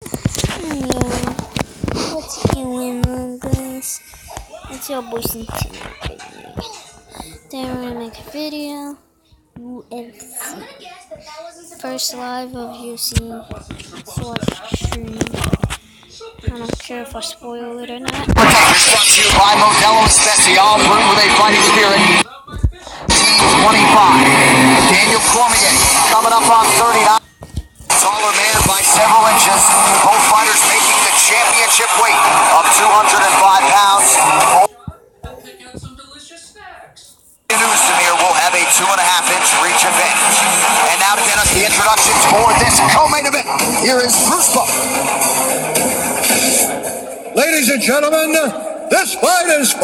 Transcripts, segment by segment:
Yeah, what's going on, guys? It's your boy Centennial. Today we're gonna make a video. UFC. First live of UFC. Let's watch stream. I don't care if I spoil it or not. Brought to you by Modelo Especial, brewed with a fighting spirit. 25. Daniel Cormier coming up on 39. Taller man by several inches. Both fighters making the championship weight of 205 pounds. Samir will have a 2.5-inch reach advantage. And now to get us the introductions for this co-main event, here is Bruce Buck. Ladies and gentlemen, this fight is 5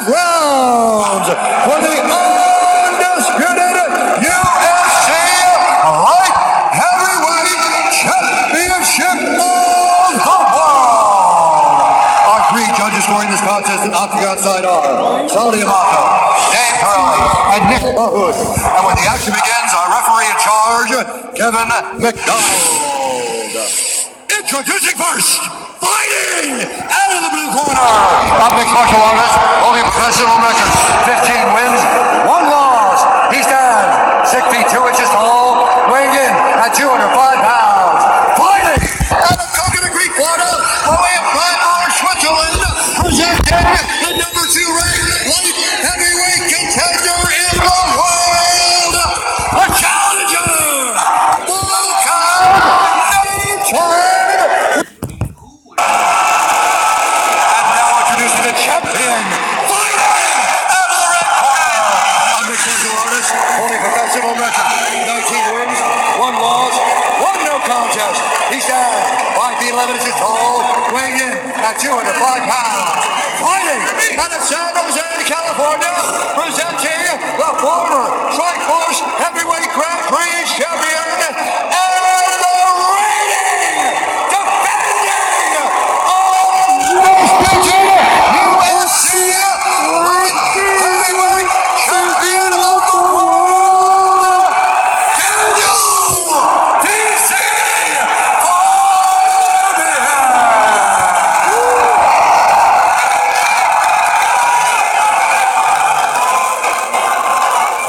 rounds for the undisputed UFC Light Heavyweight Championship of the world. Our 3 judges scoring this contest at Octagon side are Saudi Amato, Dave Hurley, and Nick Mahood. And when the action begins, our referee in charge, Kevin McDonald. Introducing first, fighting out of the blue corner, a mixed martial artist, holding professional records, 15 wins, 1 loss. He stands 6 feet 2 inches tall, weighing in at 205 pounds. Fighting out of Coconut Creek, Florida, by way of Freiburg, Switzerland, presenting the number 2 ranked light heavyweight contender in the world, the challenger, champion, fighting out of the red corner, a mixed martial artist, holding professional record, 19 wins, 1 loss, 1 no contest. He stands 5 feet 11 inches tall, weighing in at 205 pounds. Fighting out of San Jose, California, presenting the former Strikeforce Heavyweight Grand Prix champion and the reigning, defending, undisputed UFC Light Heavyweight Champion of the world, Daniel DC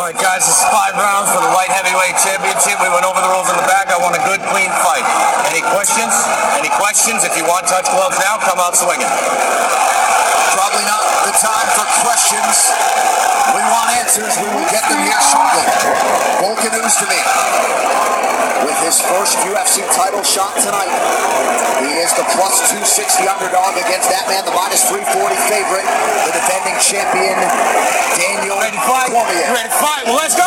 Alright guys, this is 5 rounds for the Light Heavyweight Championship. We went over the rules in the back. I want a good, clean fight. Any questions? Any questions? If you want touch gloves now, come out swinging. Probably not the time for questions. We want answers. We will get them here shortly. Volkan Oezdemir, with his first UFC title shot tonight. He is the plus 260 underdog against that man, the minus 340 favorite, the defending champion, Daniel Cormier. Ready to fight? Well, let's go.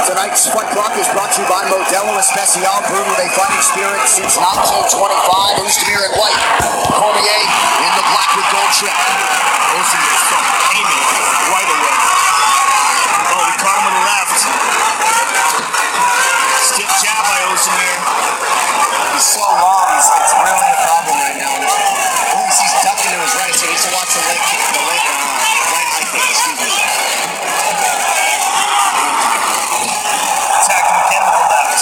Tonight's fight clock is brought to you by Modelo Especial, brewed with a fighting spirit since 1925. Oezdemir in white, Cormier in the black with gold trim. Oezdemir started aiming right away. Oh, we caught him on the left. Stiff jab by Oezdemir. He's so long, it's really a problem right now. He's ducking to his right, so he needs to watch the right high kick, excuse me. Attacking again with the left.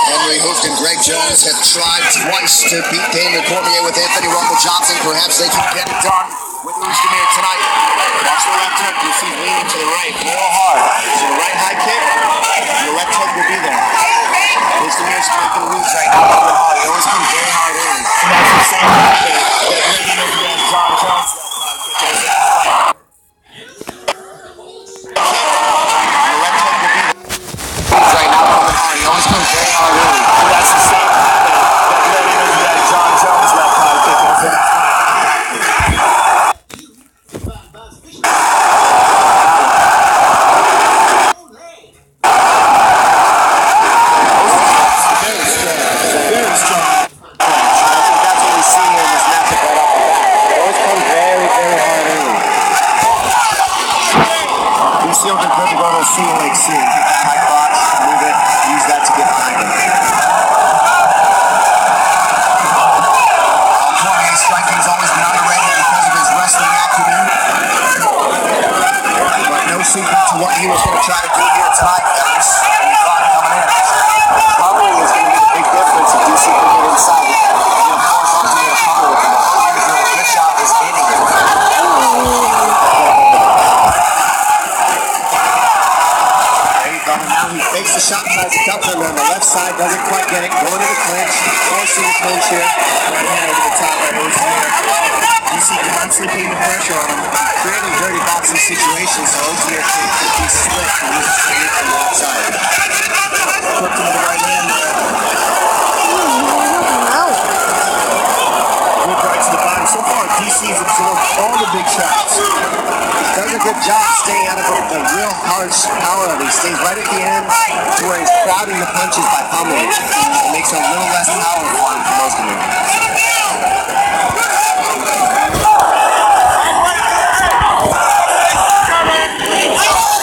Henry Hooft and Greg Jones have tried twice to beat Daniel Cormier with Anthony Rumble Johnson. Perhaps they can get it done with Oezdemir tonight. Watch the left hook. You see leaning to the right real hard. So the right high kick, the left hook will be there. Oezdemir's making moves right now. He always comes very hard in. And that's the same thing that Reagan over John Jones. Right now coming hard. He always comes very hard in. And that's the same thing that Reagan over John Jones left high kick over. Now he fakes the shot, tries to duck him on the left side, doesn't quite get it. Going to the clinch, forcing the clinch here. Right hand over the top by Ozdemir. DC constantly putting the pressure on him, creating dirty boxing situations, so Ozdemir can be slick and use his technique from the outside. Put him to the right hand there. Good right to the bottom. So far, DC's absorbed all the big shots. Does a good job staying out of the real harsh power of it. He stays right at the end to where he's crowding the punches by pummeling. It makes it a little less power for him for most of them.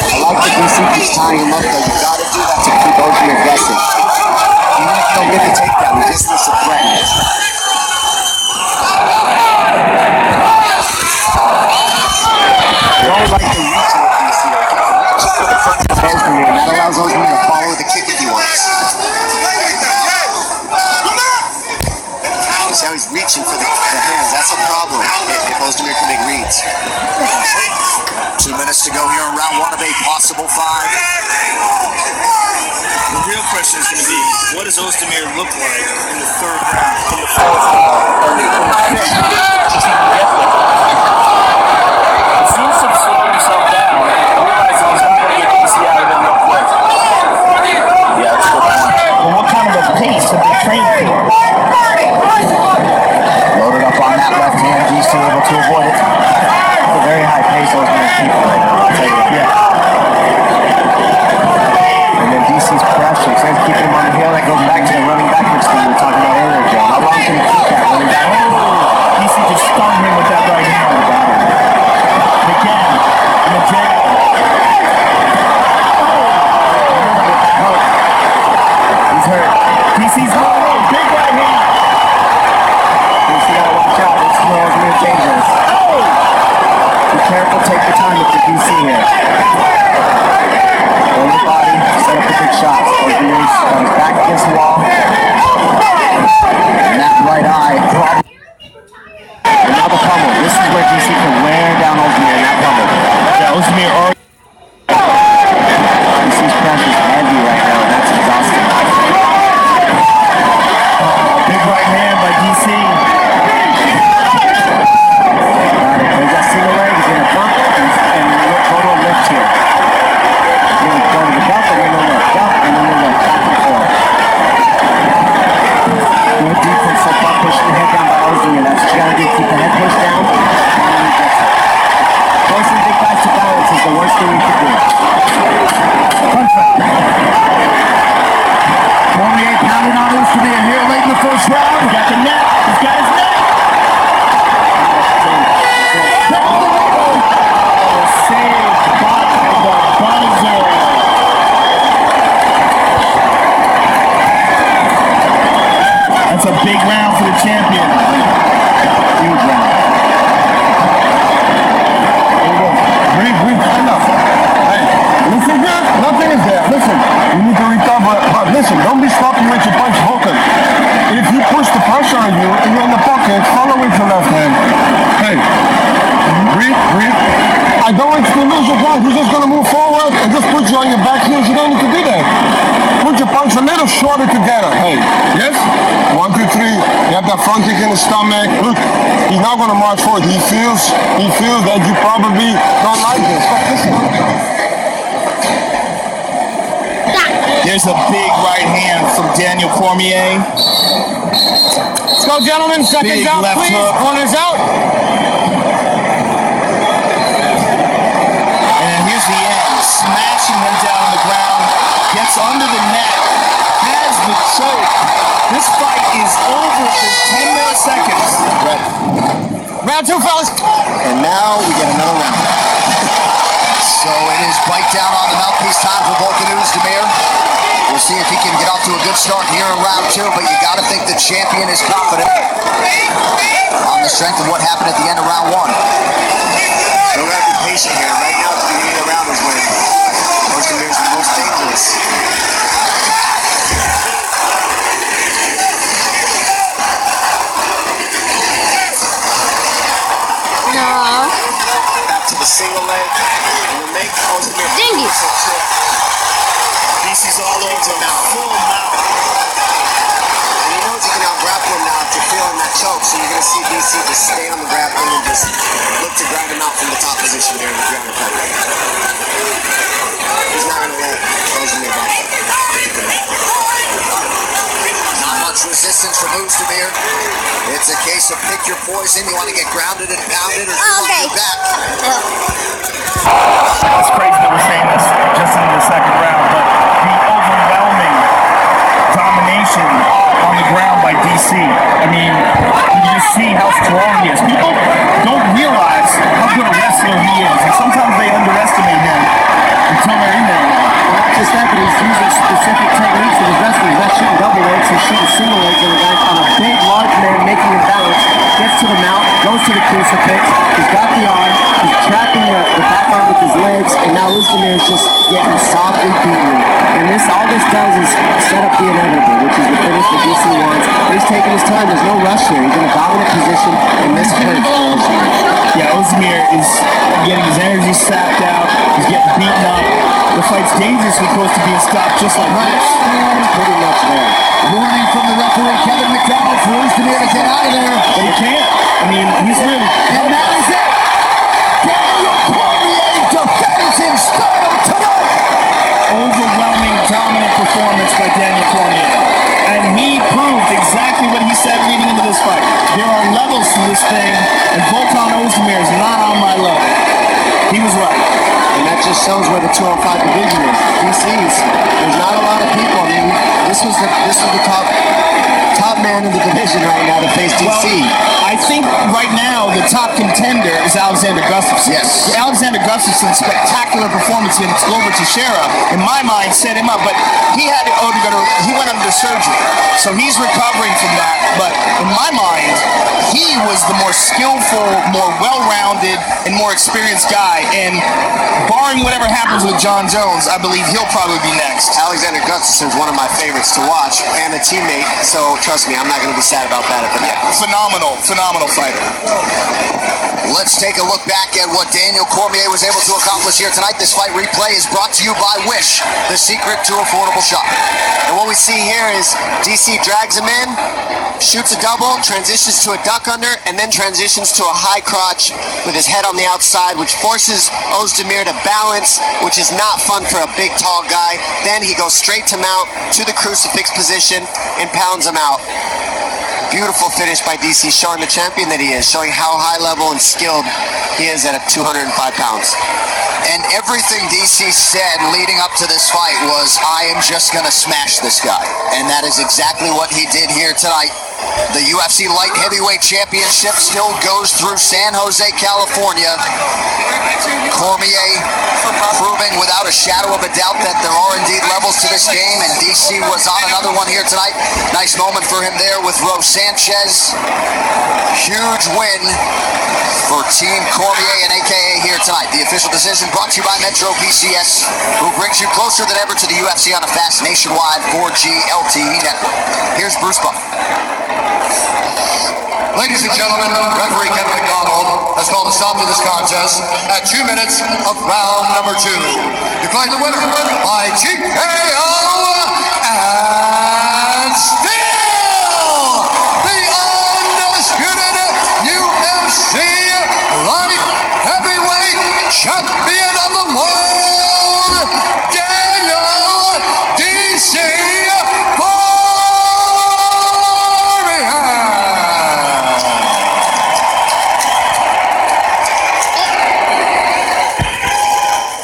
I like the DC keeps tying him up though. You gotta do that to keep Ozdemir aggressive. Even if you don't get the takedown, he just needs to threaten it. You don't like the reach of DC. Reach for the front of Ozdemir, and that allows Ozdemir to follow the kick if he wants. You see how he's reaching for the hands. That's a problem if Ozdemir can make reads. 2 minutes to go here in round 1 of a possible 5. The real question is going to be, what does Ozdemir look like in the 3rd round, in the 4th round, or the 5th round? He seems to have slowed himself down and realizing he's not going to get DC out of it real quick. Yeah, that's a good point. Well, what kind of a pace have they trained for? Loaded up on that left hand, DC able to avoid it. It's a very high pace Ozdemir keeping right now, I'll tell you that. Yeah. And then DC's pressure, so he's keeping him on the heel. That goes back to the running backwards thing we were talking about earlier, Joe. How long can he keep that running back? DC just stunned him with that right hand. Again, in the jab. He's hurt. DC's low, big right hand. DC gotta watch out. This is where Ozdemir dangerous. Be careful, take your time with the DC here. Hold the body, set up the big shots. Ozdemir's got his back against the wall. And that right eye, probably. And now the pummel. This is where DC can wear down Ozdemir in that pummel. Yeah, Ozdemir already. DC's pressure's heavy right now, and that's exhausting. Big right hand by DC. There's that single leg, he's gonna bump and go to a lift here. He's gonna go to the bump and then the lift, jump and then the lift, back and forth. Good defense so far, pushing the head down by Ozdemir. That's what you gotta do, keep the head pushed down, and then he gets it. Forcing big guys to balance is the worst thing you can do. Cormier pounding on Ozdemir here late in the 1st round. He got the neck. He's got his neck. Saved by the buzzer. That's a big round for the champion. Huge round. Breathe, enough. Hey, listen here, nothing is there. Listen, you need to recover. But listen, don't be sloppy with your punch, Vulcan. If you push the pressure on you and you're in the pocket, follow with your left hand. Hey, breathe. I don't want you to lose your ground. You're just going to move forward and just put you on your back heels. You don't need to do that. Put your punch a little shorter together. Hey, yes? 1, 2, 3. You have that front kick in the stomach. Look, he's not going to march forward. He feels that you probably don't like this. There's a big right hand from Daniel Cormier. Let's go, gentlemen. Seconds Big out, left please. hook. Corners out. And here's the end. Smashing him down on the ground. Gets under the neck. Has the choke. This fight is over for 10 more seconds. Round 2, fellas. And now we get another round. So it is bite down on the mouthpiece time for Volkan Ozdemir. We'll see if he can get off to a good start here in round 2, but you got to think the champion is confident on the strength of what happened at the end of round 1. So we have to be patient here. Right now, at the beginning of the round is when Ozdemir is the most dangerous. No. Back to the single leg. And we'll make Ozdemir Dingy. DC DC's all over him now. Full mouth. And he knows he can out-grapple him now after feeling that choke, so you're going to see DC just stay on the grappling and just look to grind him out from the top position there in the ground and pound. He's not going to let Ozdemir back up. Not much resistance from Ozdemir. It's a case of pick your poison. You want to get grounded and pounded, or you want to get back. It's crazy that we're saying this just in the second round, but the overwhelming domination on the ground by DC. I mean, you just see how strong he is. People don't realize how good a wrestler he is, and sometimes they underestimate him until they're in there. Not just that, but he's using specific techniques with his wrestlers. Not shooting double legs, he's shooting single legs on a guy on a big, large man, making him balance. Gets to the mount, goes to the crucifix. He's got the arm. He's trapping the back arm with his legs, and now Ozdemir is just getting softly beaten. And all this does is set up the inevitable, which is the finish that DC wants. But he's taking his time. There's no rush here. He's in a dominant position, and this hurts for Ozdemir. Yeah, Ozdemir is getting his energy sapped out. He's getting beaten up. The fight's dangerously close to being stopped just like this. Pretty much there. Warning from the referee, Kevin McDonald, for Ozdemir to get out of there. But he can't. I mean, he's really... And that is it. Daniel Cormier defends his title tonight. Overwhelming, dominant performance by Daniel Cormier. And he proved exactly what he said leading into this fight. There are levels to this thing, and Volkan Ozdemir is not on my level. He was right. And that just shows where the 205 division is. DC's. There's not a lot of people. I mean, this was the top man in the division right now to face DC. Well, I think right now the top contender is Alexander Gustafsson. Yes. Alexander Gustafsson's spectacular performance against Glover Teixeira, in my mind, set him up. But he went under surgery, so he's recovering from that. But in my mind, he was the more skillful, more well-rounded, and more experienced guy. And barring whatever happens with John Jones, I believe he'll probably be next. Alexander Gustafsson is one of my favorites to watch and a teammate, so trust me, I'm not going to be sad about that at the end. Phenomenal fighter. Let's take a look back at what Daniel Cormier was able to accomplish here tonight. This fight replay is brought to you by Wish, the secret to affordable shopping. And what we see here is DC drags him in, shoots a double, transitions to a duck under, and then transitions to a high crotch with his head on the outside, which forces Ozdemir to balance, which is not fun for a big, tall guy. Then he goes straight to mount, to the crucifix position, and pounds him out. Beautiful finish by DC, showing the champion that he is, showing how high level and skilled he is at 205 pounds. And everything DC said leading up to this fight was, I am just going to smash this guy. And that is exactly what he did here tonight. The UFC Light Heavyweight Championship still goes through San Jose, California. Cormier proving without a shadow of a doubt that there are indeed levels to this game, and DC was on another one here tonight. Nice moment for him there with Rose Sanchez. Huge win for Team Cormier and AKA here tonight. The official decision brought to you by Metro PCS, who brings you closer than ever to the UFC on a fast nationwide 4G LTE network. Here's Bruce Buck. Ladies and gentlemen, referee Kevin McDonald has called a stop to this contest at 2 minutes of round number 2. Declaring the winner by TKO and still the undisputed UFC Light Heavyweight Champion of the world, Daniel DC.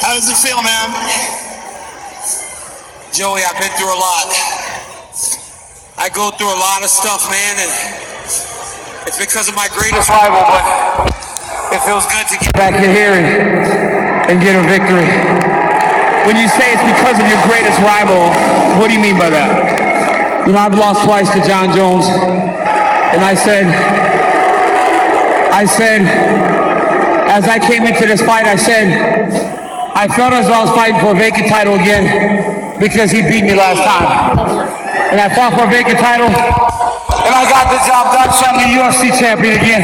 How does it feel, man? Joey, I've been through a lot. I go through a lot of stuff, man, and it's because of my greatest rival, but it feels good to get back in here and get a victory. When you say it's because of your greatest rival, what do you mean by that? You know, I've lost twice to John Jones, and I said, as I came into this fight, I said, I felt as though I was fighting for a vacant title again because he beat me last time. And I fought for a vacant title, and I got the job done, so I'm the UFC champion again.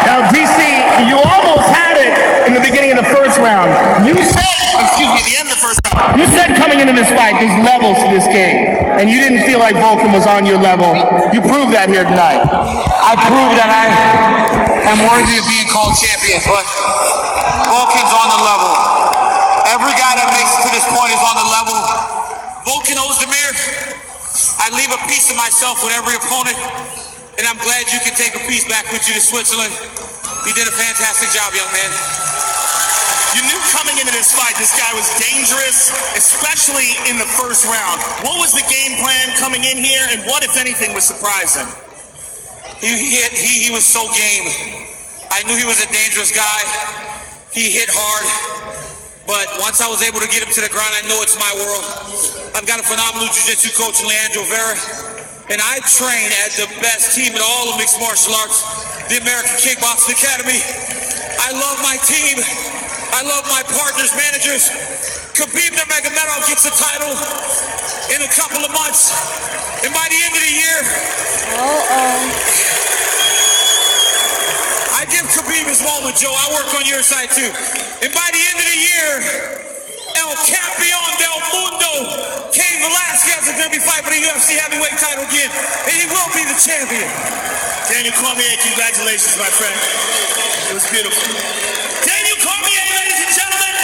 Now, DC, you almost had it in the beginning of the first round. You said excuse me, the end of the first round. You said coming into this fight, there's levels to this game, and you didn't feel like Volkan was on your level. You proved that here tonight. I proved that I am worthy of being called champion, but Volkan's on the level. Every guy that makes it to this point is on the level. Volkan Ozdemir, I leave a piece of myself with every opponent, and I'm glad you can take a piece back with you to Switzerland. You did a fantastic job, young man. You knew coming into this fight, this guy was dangerous, especially in the first round. What was the game plan coming in here, and what, if anything, was surprising? He was so game. I knew he was a dangerous guy. He hit hard, but once I was able to get him to the ground, I know it's my world. I've got a phenomenal jiu-jitsu coach, Leandro Vera, and I train at the best team in all of mixed martial arts, the American Kickboxing Academy. I love my team. I love my partners, managers. Khabib Nurmagomedov gets a title in a couple of months, and by the end of the year, I give Khabib his moment, Joe. I work on your side too. And by the end of the year, El Campeon del Mundo, Cain Velasquez is going to be fighting for the UFC heavyweight title again, and he will be the champion. Daniel Cormier, congratulations, my friend. It was beautiful. Daniel Cormier, ladies and gentlemen.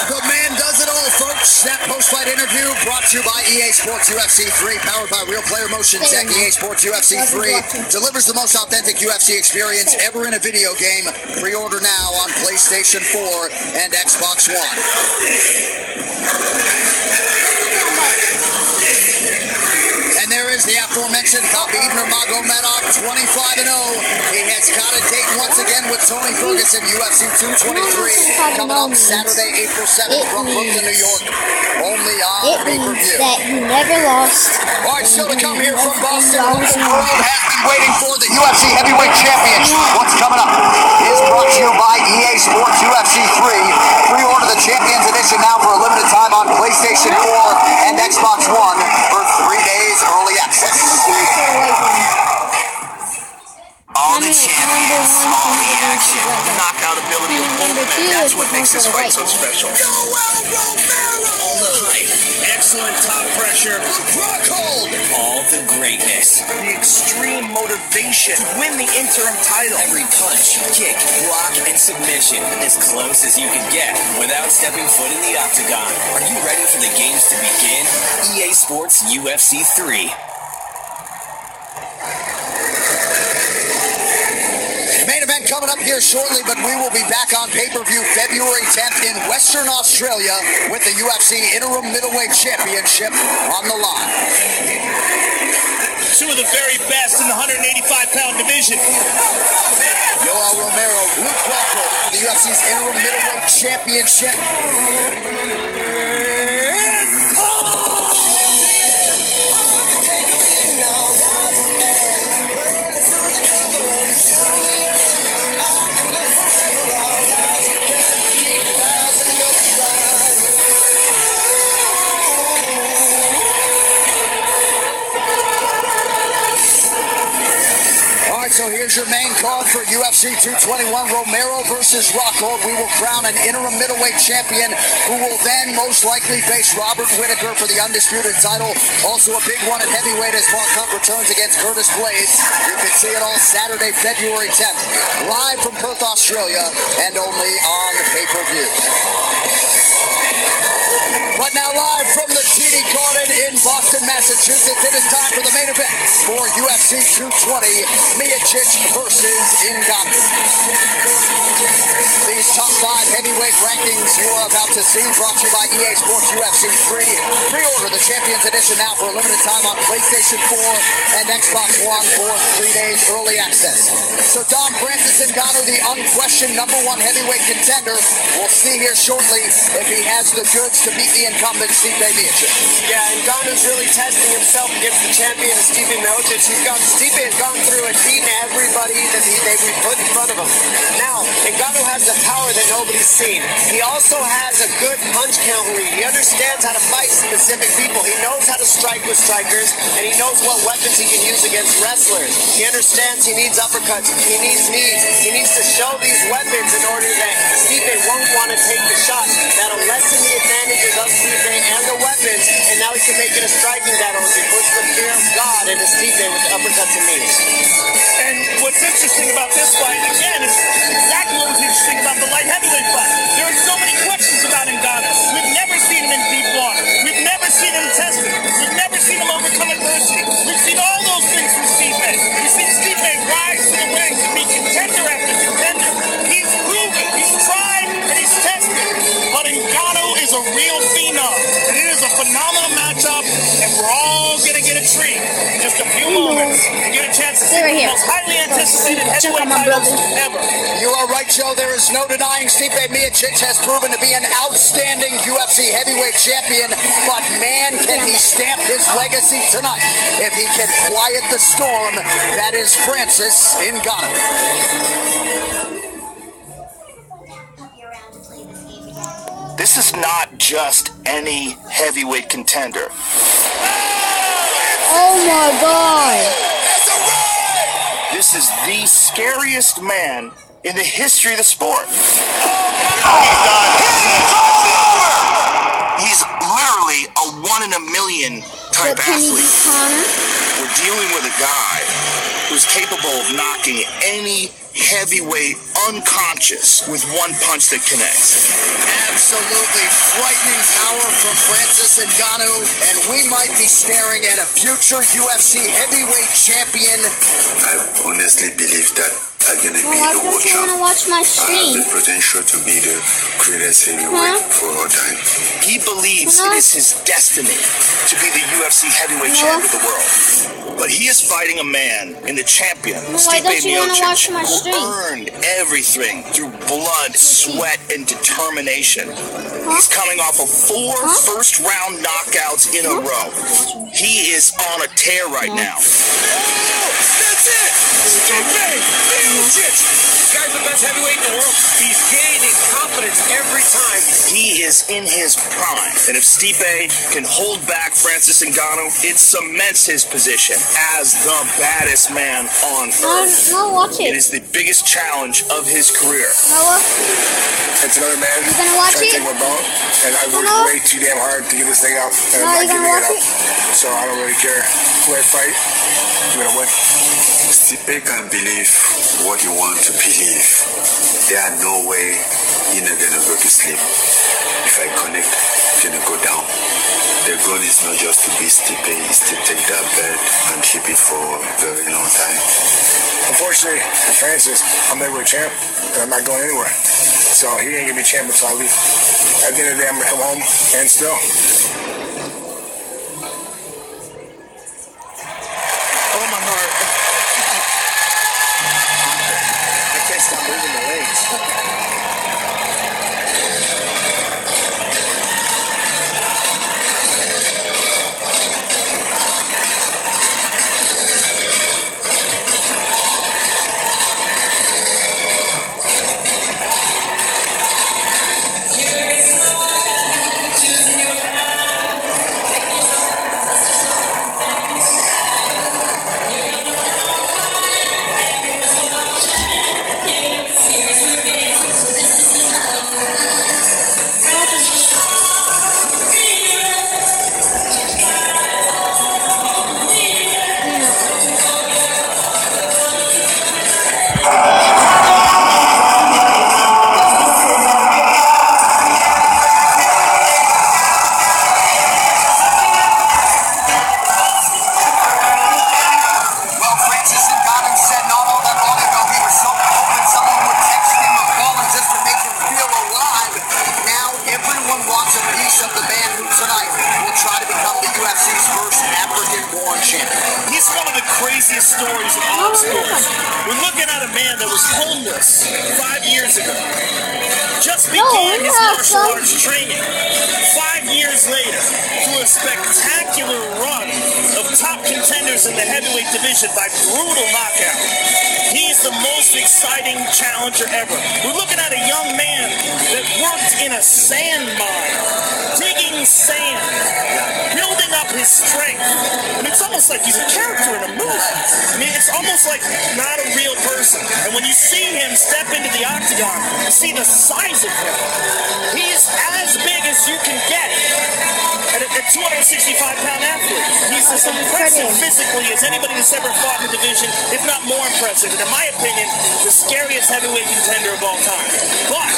The man does it all, folks. That post-fight interview brought to you by EA Sports UFC 3, powered by Real Player Motion Tech. EA Sports UFC 3 delivers the most authentic UFC experience ever in a video game. Pre-order now on PlayStation 4 and Xbox One. And there is the aforementioned Khabib Nurmagomedov, 25-0. He has got a date once again with Tony Ferguson, UFC 223, coming up Saturday, April 7th from Brooklyn, New York, only on pay-per-view. That you never lost. All right, still to come here from Boston, what the world has been waiting for, the UFC Heavyweight Championship. What's coming up is brought to you by EA Sports UFC 3. Pre-order the Champions Edition now for a limited time on PlayStation 4 and Xbox One for 3 days early access. All the champions, all the action, the knockout ability of Volkan, that's what makes this fight so special. All the hype, excellent top pressure, rock hold, all the greatness, the extreme motivation to win the interim title. Every punch, kick, block, and submission as close as you can get without stepping foot in the octagon. Are you ready for the games to begin? EA Sports UFC 3. Main event coming up here shortly, but we will be back on pay-per-view February 10th in Western Australia with the UFC Interim Middleweight Championship on the line. Two of the very best in the 185-pound division. Yoel Romero, Luke Crawford, the UFC's Interim Middleweight Championship. So here's your main card for UFC 221, Romero versus Rockhold. We will crown an interim middleweight champion who will then most likely face Robert Whittaker for the undisputed title. Also a big one at heavyweight as Mark Hunt returns against Curtis Blades. You can see it all Saturday, February 10th. Live from Perth, Australia, and only on pay-per-view. But now live from the TD Garden in Boston, Massachusetts, it is time for the main event for UFC 220, Miocic versus Ngannou. These top 5 heavyweight rankings you are about to see brought to you by EA Sports UFC 3. Pre-order the Champions Edition now for a limited time on PlayStation 4 and Xbox One for 3 days early access. So Dom Francis Ngannou, the unquestioned #1 heavyweight contender, we'll see here shortly if he has the goods to beat the incumbent Stipe Miocic. Yeah, Ngannou Ngannou's really testing himself against the champion, Stipe Miocic. Stipe has gone through and beaten everybody that they put in front of him. Now, Ngannou has the power that nobody's seen. He also has a good punch count read. He understands how to fight specific people. He knows how to strike with strikers, and he knows what weapons he can use against wrestlers. He understands he needs uppercuts, he needs knees. He needs to show these weapons in order that Stipe won't want to take the shot. That'll lessen the advantages of Stipe and the weapons, and now he can make it a striking battle as he puts the fear of God into Stipe with the uppercuts and knees. And what's interesting about this fight, again, is exactly what was interesting about the light heavyweight fight. There are so many questions about Ngannou. We've never seen him in deep water. We've never seen him tested. We've never seen him overcome adversity. We've seen all those things from Stipe. We've seen Stipe rise to the ranks and be contender after contender. He's proven, he's tried, and he's tested. But Ngannou is a real phenom, and it is a phenomenal matchup, and we're all going to get a treat in just a few moments and get a chance to see Right the here. most highly anticipated heavyweight titles ever. You are right, Joe. There is no denying Stipe Miocic has proven to be an outstanding UFC heavyweight champion, but man, can he stamp his legacy tonight if he can quiet the storm that is Francis Ngannou. This is not just any heavyweight contender. Oh my God. This is the scariest man in the history of the sport. He's literally a 1 in a million type athlete. We're dealing with a guy who's capable of knocking any heavyweight unconscious with one punch that connects. Absolutely frightening power from Francis Ngannou, and we might be staring at a future UFC heavyweight champion. I honestly believe that I'm gonna be Why the don't world you want to champ. watch my I have stream? the potential to be the greatest heavyweight for all time. He believes it is his destiny to be the UFC heavyweight champ of the world. But he is fighting a man in the champion, Why Stipe don't you want to watch Miocic, my who stream? earned everything through blood, sweat, and determination. He's coming off of 4 first-round knockouts in a row. He is on a tear right now. That's it! Stipe Miocic! This guy's the best heavyweight in the world. He's gaining confidence every time. He is in his prime, and if Stipe can hold back Francis Ngannou, it cements his position as the baddest man on earth. No, watch It it. is the biggest challenge of his career. Noah, It's another man you gonna watch trying to it? take my bone, and I worked No. way too damn hard to get this thing out, and No, I'm you not gonna giving it watch up. it? So I don't really care who I fight. I'm gonna win. Stipe can believe what you want to believe. There are no way you're not gonna go to sleep. If I connect, it's gonna go down. The goal is not just to be Stipe, it's to take that belt and keep it for a very long time. Unfortunately, for Francis, I'm heavyweight champ, and I'm not going anywhere. So he ain't gonna be champ until I leave. At the end of the day, I'm gonna come home and still. Oh, my heart. I can't stop moving my legs. Well, Francis Ngannou said not all that long ago he was so hoping someone would text him or call him just to make him feel alive. Now everyone wants a piece of the man who tonight will try to become the UFC's first African-born champion. He's one of the craziest stories in all sports. We're looking at a man that was homeless 5 years ago. Just began his martial arts training. 5 years later, through a spectacular run of top contenders in the heavyweight division by brutal knockout. He's the most exciting challenger ever. We're looking at a young man that worked in a sand mine, digging sand, building up his strength. I mean, it's almost like he's a character in a movie. I mean, it's almost like not a real person. And when you see him step into the octagon, you see the size of him. He's as big as you can get. At a 265-pound athlete. He's as impressive physically as anybody that's ever fought in the division, if not more impressive. And in my opinion, the scariest heavyweight contender of all time. But,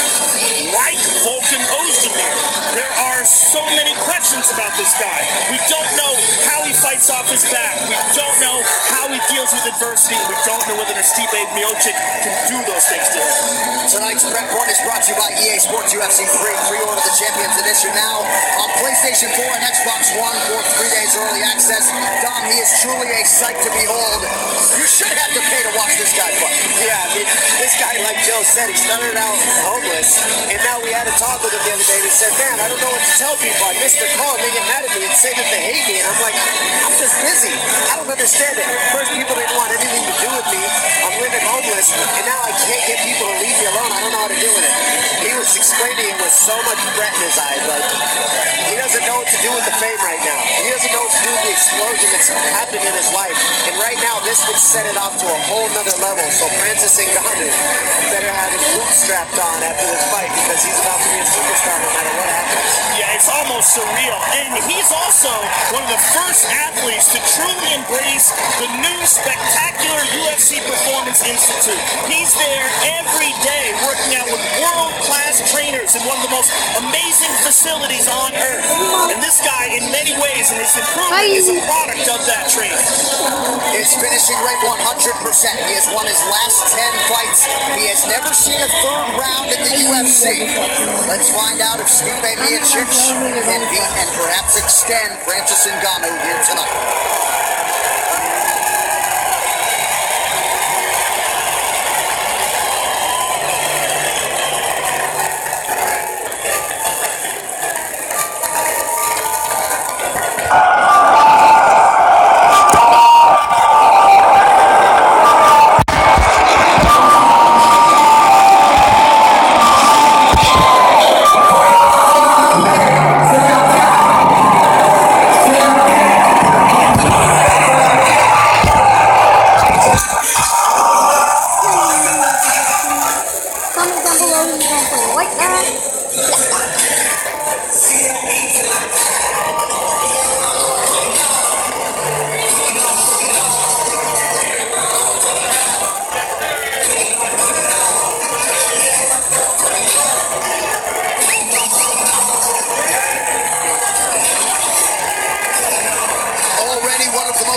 like Volkan Ozdemir, there are so many questions about this guy. We don't know how he fights off his back. We don't know how he deals with adversity. We don't know whether Stipe Miocic can do those things to him. Tonight's prep one is brought to you by EA Sports UFC 3. Pre-order the Champions Edition now on PlayStation 4 and Xbox One for 3 days early access. Dom, he is truly a sight to behold. You should have to pay to watch this guy fight. Yeah, I mean, this guy, like Joe said, he started out homeless, and now we had a talk with him the other day, and he said, man, I don't know what to tell people. I missed their call, and they get mad at me and say that they hate me, and I'm like, I'm just busy. I don't understand it. First, people didn't want anything to do with me. I'm living homeless, and now I can't get people to leave me alone. I don't know how to deal with it. He was explaining it with so much regret in his eyes, like, he doesn't know what to do with the fame right now. He doesn't know what to do with the explosion that's happening in his life. And right now, this would set it off to a whole nother level. So Francis Ngannou better have his boots strapped on after this fight because he's about to be a superstar no matter what happens. Yeah, it's almost surreal. And he's also one of the first athletes to truly embrace the new spectacular UFC Performance Institute. He's there every day working out with world-class trainers in one of the most amazing facilities on earth. And this guy, in many ways, in his improvement, is a product of that training. His finishing rate 100%. He has won his last 10 fights. He has never seen a third round in the UFC. Let's find out if Stipe Miocic can beat and perhaps extend Francis Ngannou here tonight.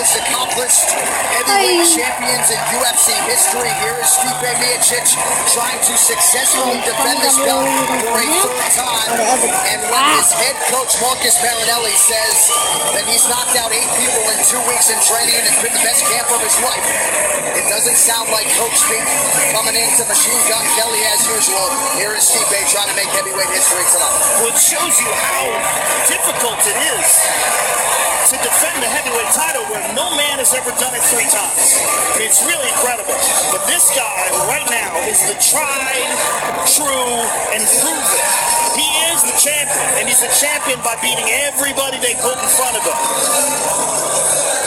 Accomplished heavyweight champions in UFC history. Here is Stipe Miocic trying to successfully defend this belt for a third time. And when his head coach Marcus Marinelli says that he's knocked out 8 people in 2 weeks in training and it's been the best camp of his life, it doesn't sound like coach speak. Coming into Machine Gun Kelly as usual. Here is Stipe trying to make heavyweight history tonight. Well, it shows you how difficult it is to defend the heavyweight title where no man has ever done it 3 times. It's really incredible. But this guy right now is the tried, true, and proven. He is the champion, and he's the champion by beating everybody they put in front of him.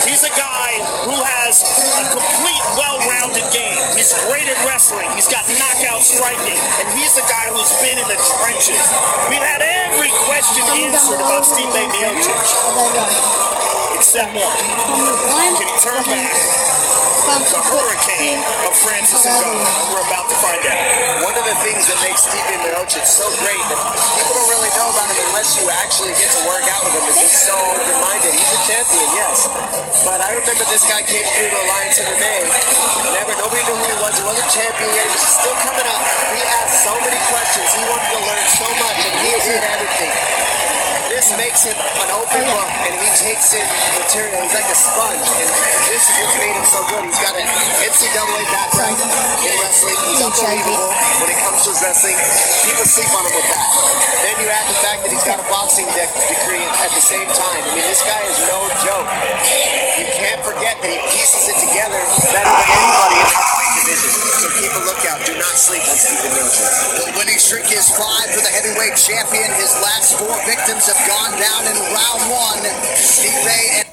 He's a guy who has a complete, well-rounded game. He's great at wrestling. He's got knockout striking, and he's the guy who's been in the trenches. We've had every question answered about Stipe Miocic. Except one. Can he turn back the hurricane of Francis Ngannou? We're about to find out. One of the things that makes Stipe Miocic so great that people don't really know about him unless you actually get to work out with him is he's so open-minded. He's a champion, yes. But I remember this guy came through the Alliance MMA. Nobody knew who he was. He wasn't champion yet. He was still coming up. He asked so many questions. He wanted to learn so much, and he did everything. this makes him an open book, and he takes in material. He's like a sponge, and this is what's made him so good. He's got an NCAA background in wrestling. He's unbelievable when it comes to his wrestling. People sleep on him with that. Then you add the fact that he's got a boxing degree at the same time. I mean, this guy is no joke. You can't forget that he pieces it together better than anybody in the heavyweight division. So keep a lookout. Do not sleep on Stephen Miocic. The winning streak is 5 for the heavyweight champion. His last 4 victims have gone down in round 1. Stipe and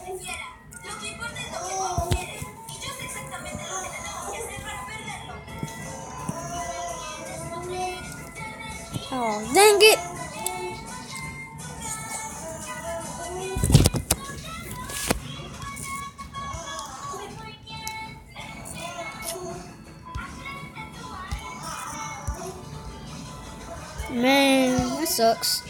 oh, dang it. Man, that sucks.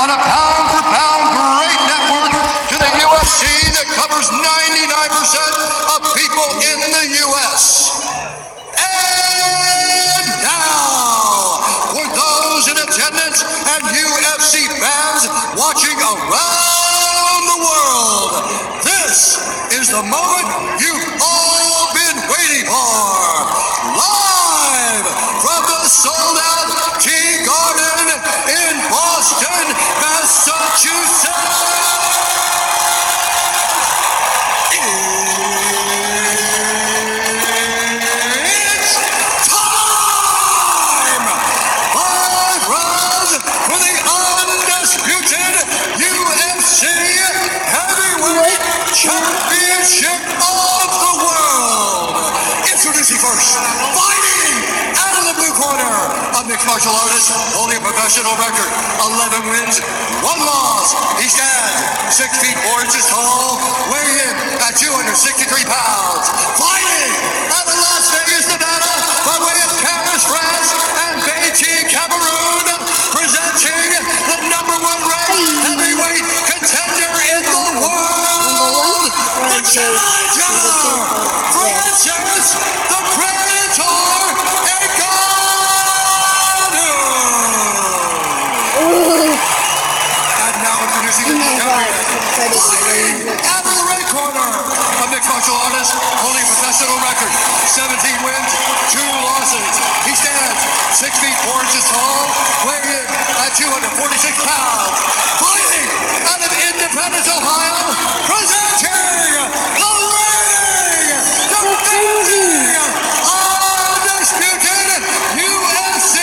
On a pound-for-pound great network to the UFC that covers 99% of people in the U.S. And now, for those in attendance and UFC fans watching around the world, this is the moment you've all been waiting for. Live from the sold-out Tea Garden in Boston, Massachusetts. It's time! 5 rounds for the undisputed UFC Heavyweight Championship of the world. Introducing first, fighting out of the blue corner, a mixed martial artist holding a professional record, 11 wins, 1 loss. He stands 6 feet 4 inches tall, weighing in at 263 pounds. Fighting out of Las Vegas, Nevada, by way of Paris, France, and Beijing, Cameroon, presenting the #1 ranked heavyweight contender in the world, the challenger, Francis the Predator Ngannou. And now introducing the champion, out of the red corner, a mixed martial artist holding a professional record, 17 wins, 2 losses. He stands 6 feet 4 inches tall, weighing in at 246 pounds. Fighting out of Independence, Ohio, presenting the reigning, defending, undisputed UFC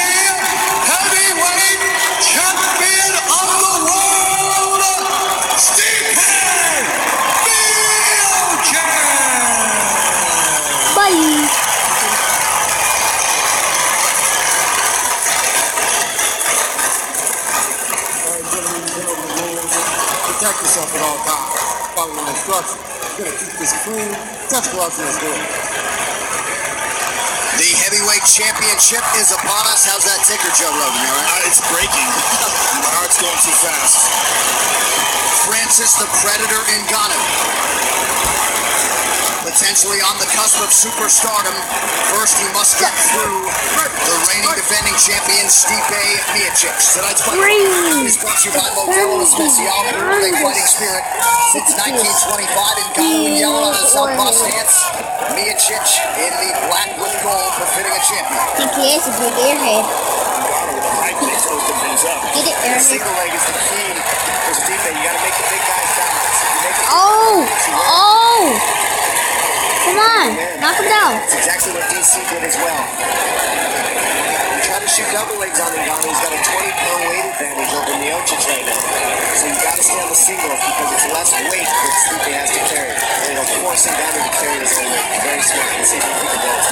heavyweight champion of the world, Stipe Miocic. Bye. Protect yourself at all times. Follow the instructions. You're going to keep this clean. Touch gloves in this door. the heavyweight championship is upon us. How's that ticker, Joe Rogan? You all right? It's breaking. My heart's going too fast. Francis the Predator Ngannou, potentially on the cusp of superstardom. First, he must get through the reigning defending champion, Stipe Miocic. Tonight's fight is brought to you by Modelo Especial, Big Fighting Spirit. Since 1925, Ngannou in yellow on his southpaw stance, Miocic in the black with gold, befitting a champion. PKS is with airhead. Right place to open things up. Get it, The airhead. single leg is the key for Stipe. You got to make the big guys balance. You make it Oh! Come on, knock him down. That's exactly what DC did as well. You try to shoot double legs on Ngannou. He's got a 20-pound weight advantage over Miocic right now. So you got to stay on the singles because it's less weight that Stipe has to carry. And it'll force Ngannou to carry his own weight. Very smart. Let's see if he can do it.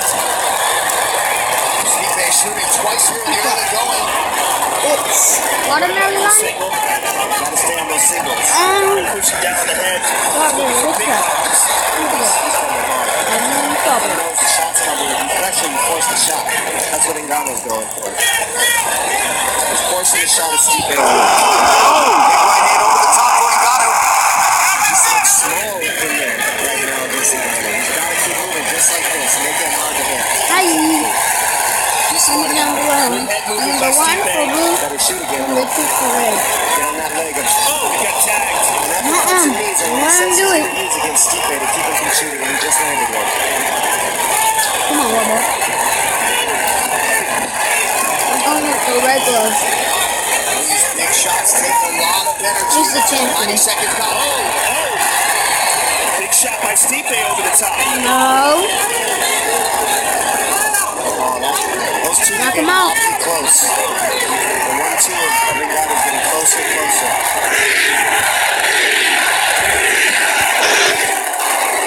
Stipe shooting twice early going. It's watermelon line. Single. Got to stay on those singles. Push it down the head. Look at this. He knows the shots trouble. If you pressure, you force the shot. That's what Ngannou's going for. He's forcing the shot of Stipe. Big right hand over the top for Ngannou. He's like slow in there right now against Ngannou. He's got to keep moving just like this. Make it hard to hit. Hi. Comment down below. Number 1 for blue. Better shoot again. Number 2 for red. Get on that leg. Oh, he got tagged. And that's what he needs. And what he says he's do going it. to use against Stipe to keep him from shooting. And he just landed one. Come on, Robo. I'm going with the red gloves. These big shots take a lot of energy. Who's the champion? 90 seconds back. Big shot by Stipe over the top. No. Those two Knock are him out. awfully close. The 1-2 of Ngannou's getting closer and closer.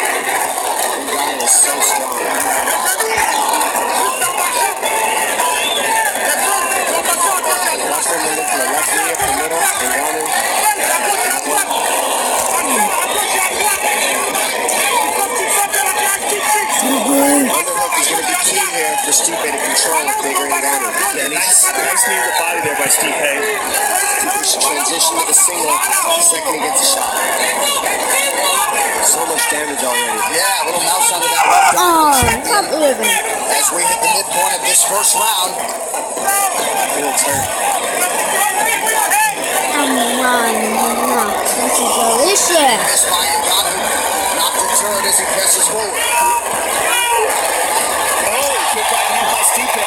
Ngannou is so strong. Watch them to look for the left knee up the middle. Ngannou. Underhook is going to be key here for Stipe to control with bigger Ngannou. Yeah, nice knee to the body there by Stipe. Stipe should transition to the single the second he gets a shot. So much damage already. Yeah, a little mouse under that left Oh, arm. stop living. As we hit the midpoint of this first round. He looks hurt. This is delicious. Missed by Ngannou. Not deterred as he presses forward. Oh, good right hand by Stipe.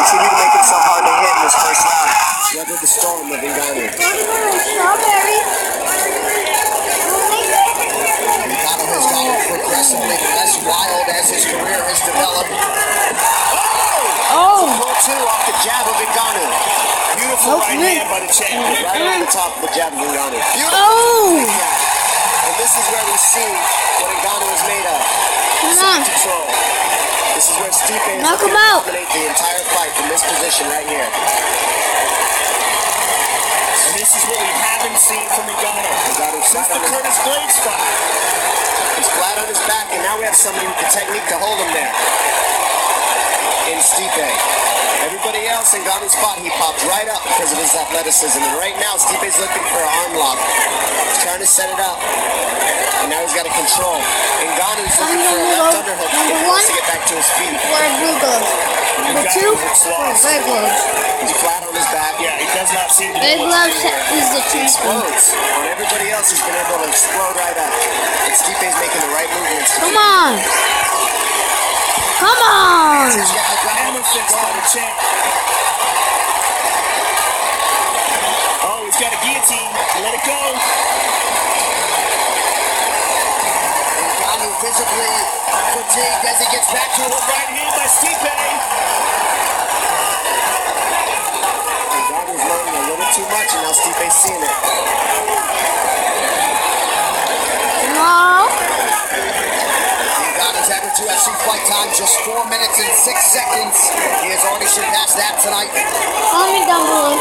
Continue to make himself hard to hit in this first round. Weather the storm of Ngannou. Strawberry. Ngannou has gotten progressively less wild as his career has developed. Oh. Pull two off the jab of Ngannou. Beautiful right hand by the champ. Right over the top of the jab of Ngannou. Oh. And this is where we see what Ngannou is made of. Come on. Control. This is where Stipe is Knock looking him to out. dominate the entire fight from this position right here. And this is what we haven't seen from Ngannou since the Curtis Blades fight. He's flat on his back, and now we have somebody with the technique to hold him there. In Stipe. Everybody else in Ngannou's spot, he popped right up because of his athleticism. And right now, Stipe's looking for an arm lock. He's trying to set it up. And now he's got to control. Ngannou's looking for a left underhook. He wants to get back to his feet. For blue gloves. Number 2 for red gloves. He's flat on his back. Yeah, he does not seem to Red know what gloves to do here. is the He champion. explodes. On everybody else, he's been able to explode right up. And Stipe's making the right movements. Come on. Come on. Hammer fist by the champ. Oh, he's got a guillotine. Let it go. Ngannou visibly fatigued as he gets back to it. Right hand by Stipe. Ngannou's loading a little too much, and now Stipe's seeing it. No. Ngannou's average UFC fight time just 4 minutes and 6 seconds. He has already surpassed that tonight. Comment down below.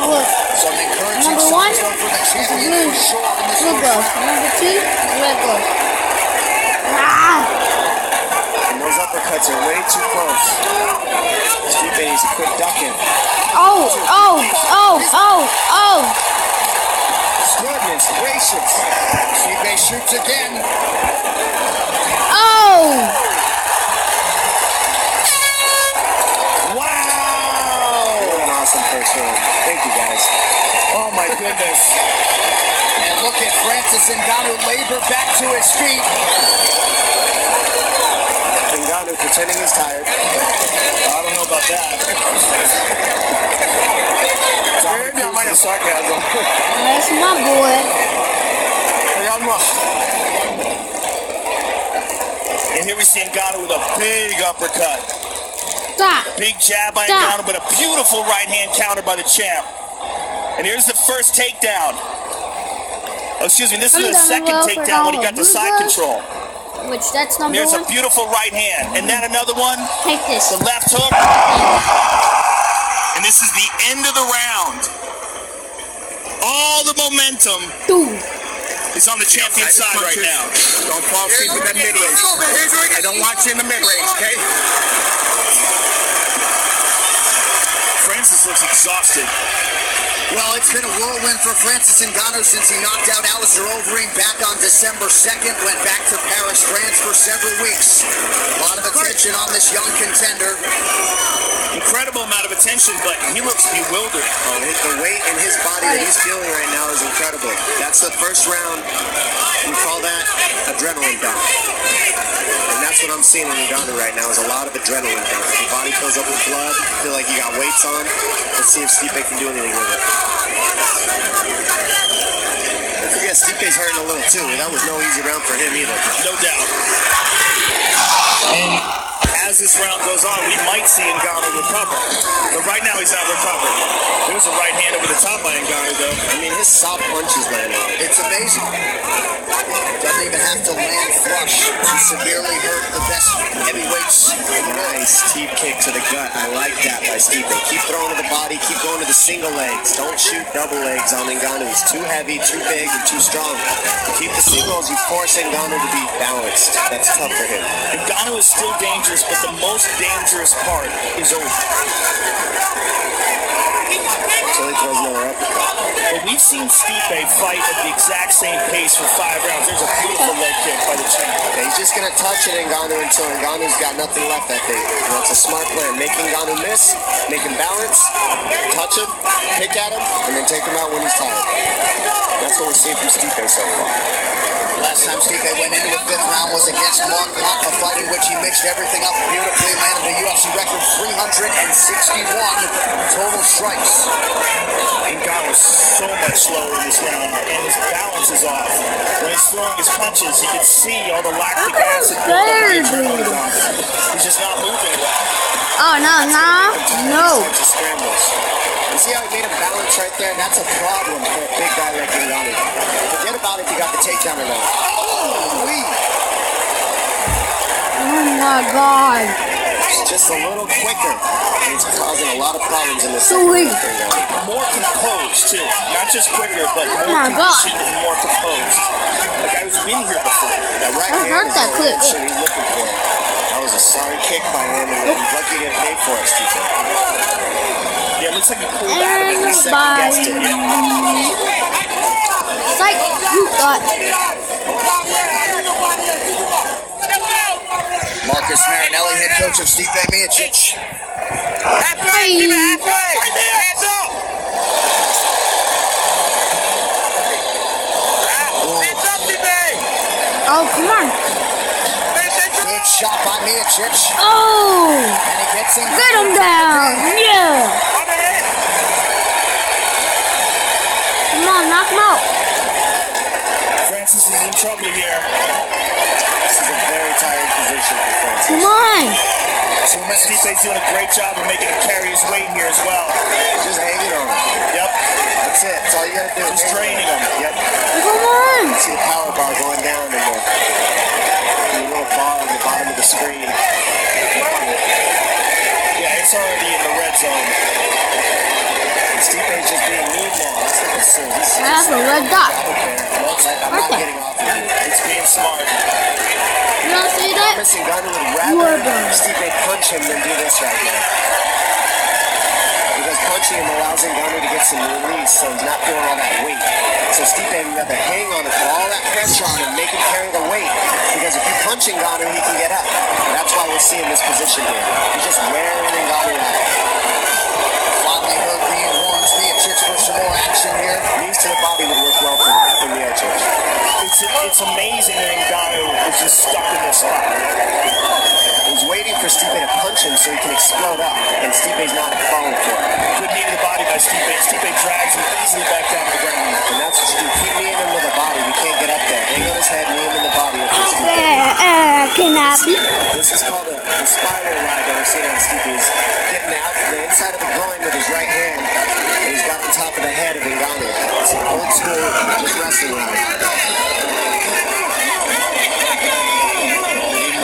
Look. Some encouraging Number 1 signs though for the is champion blue. for sure in this Blue first gloves. round. Number 2 red gloves. Ah. And those uppercuts are way too close. Stipe needs a quick ducking. Oh. Goodness gracious. Stipe shoots again. Oh. Wow! What an awesome first round. Thank you, guys. Oh my goodness. And look at Francis Ngannou labor back to his feet. Ngannou pretending he's tired. I don't know about that. Maybe I might have sarcasm. That's my boy. And here we see Ngannou with a big uppercut. Stop. Big jab by Stop. Ngannou, but a beautiful right hand counter by the champ. And here's the first takedown. Oh, excuse me, this is the second takedown when he got the side control. Which that's number There's 1. a beautiful right hand. And then another one, Take this. the left hook. And this is the end of the round. All the momentum Dude. He's on the champion side right now. Don't fall asleep in that mid-range. I don't want you in the mid-range, okay? Francis looks exhausted. Well, it's been a whirlwind for Francis Ngannou since he knocked out Alistair Overeem back on December 2nd, went back to Paris, France for several weeks. A lot of attention on this young contender. Incredible amount of attention, but he looks bewildered. Oh, the weight in his body that he's feeling right now is incredible. That's the first round. We call that adrenaline dump. And that's what I'm seeing in Ngannou right now is a lot of adrenaline dump. Your body fills up with blood. You feel like you got weights on. Let's see if Stipe can do anything with it. Don't forget, Stipe's hurting a little too. That was no easy round for him either. No doubt. And as this round goes on, we might see Ngannou recover. But right now, he's not recovering. There's a right hand over the top by Ngannou, though. I mean, his soft punches land on. It's amazing. Doesn't even have to land flush to severely hurt the best heavyweights. Nice deep kick to the gut. I like that by Stipe. Keep throwing to the body. Keep going to the single legs. Don't shoot double legs on Ngannou. He's too heavy, too big, and too strong. Keep the singles. You force Ngannou to be balanced. That's tough for him. Ngannou is still dangerous, but the most dangerous part is over. Until he throws another uppercut. But we've seen Stipe fight at the exact same pace for 5 rounds. There's a beautiful leg kick by the champ. Yeah, he's just going to touch it Ngannou until Ngannou's got nothing left, I think. That's a smart plan. Make Ngannou miss, make him balance, touch him, pick at him, and then take him out when he's tired. That's what we're seeing from Stipe so far. Last time Stipe went into the 5th round was against Mark Hunt, a fight in which he mixed everything up beautifully, landed a UFC record 361 total strikes. Ngannou is so much slower in this round, and his balance is off. When he's throwing his punches, you can see all the lactic acid buildup. He's just not moving well. Oh, no. You see how he made him balance right there? That's a problem for a big guy like Ngannou. Forget about if you got the takedown or not. Oh my God. It's just a little quicker. It's causing a lot of problems in this Sweet. More composed, too. Not just quicker, but more conditioned and more composed. The guy who's been here before. That right hand is the reaction he's looking for. That was a sorry kick by him, and he's lucky he didn't pay for it, Stipe. Yeah, it looks like he pulled out of it and second-guessed it. Psych, you got. Marcus Marinelli, head coach of Stipe Miocic. Oh, come on. Good shot by Miocic. Oh. And he gets him. Get him down. Yeah. Come on, knock him out. Francis is in trouble here. This is a very tired position for Francis. Come on. Stipe's doing a great job of making him carry his weight here as well. Just hanging on him. Yep. That's it. That's all you gotta do. Just draining him. Yep. Come on. You see the power bar going down in the little bar on the bottom of the screen. Yeah, it's already in the red zone. Stipe's just being mean now. That's a red dot. I'm not getting off of you. It's being smart. You don't see that? Ngannou would rather Stipe punch him than do this right now. Because punching him allows Ngannou to get some release, so he's not feeling all that weight. So Stipe would rather hang on it, put all that pressure on him, make him carry the weight. Because if you punch Ngannou, he can get up. That's why we're seeing this position here. He's just wearing Ngannou out. Finally heard being warned. Miocic for some more action here. Knees to the body would work well for Miocic. It's amazing that Ngannou is just stuck in this spot. He's waiting for Stipe to punch him so he can explode up, and Stipe's not falling for it. Good knee to the body by Stipe. Stipe drags him easily back down to the ground. And that's what you do. Keep kneeing him with the body. We can't get up there. Hang on his head, knee him in the body. Cannot be. This is called the spiral ride that we're seeing on Stipe. He's getting out the inside of the groin with his right hand, and he's got the top of the head of Ngannou. It's an old school, just wrestling ride.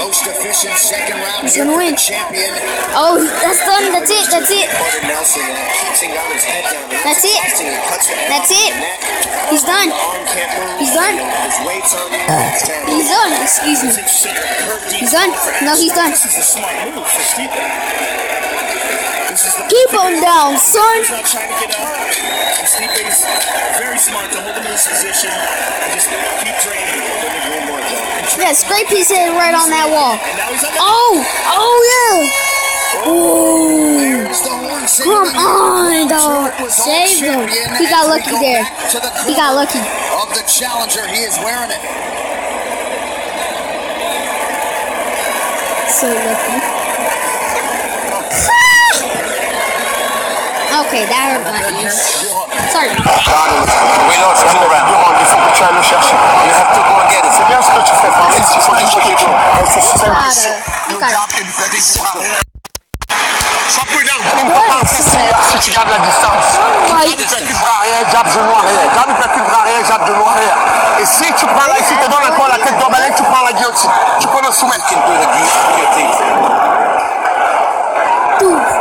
Most efficient second round He's gonna win. Oh, that's done. That's it. That's it. That's it. That's it. He's done. He's done. He's done. Excuse me. He's done. No, he's done. Keep on down, son. Stipe's very smart to hold him in this position and just keep draining him. Yeah, scrape his head right on that wall. Oh, yeah. Oh, come on, dog. Save him. He got lucky there. He got lucky. Of the challenger, he is wearing it. So lucky. Okay, that hurt my ears. Sorry. We lost 2 rounds. Il faut que tu ailles le chercher. You have to go and get it. C'est bien ce que tu fais, Francis. Il faut que tu quelque chose. Sois prudent. Si tu gardes la distance. Tu ne prends rien, jab genou arrière. Garde le cul bras arrière, jab genou arrière. Et si tu prends là, si tu donnes encore la tête d'emballée, tu prends la guillotine. Tu peux le soumettre.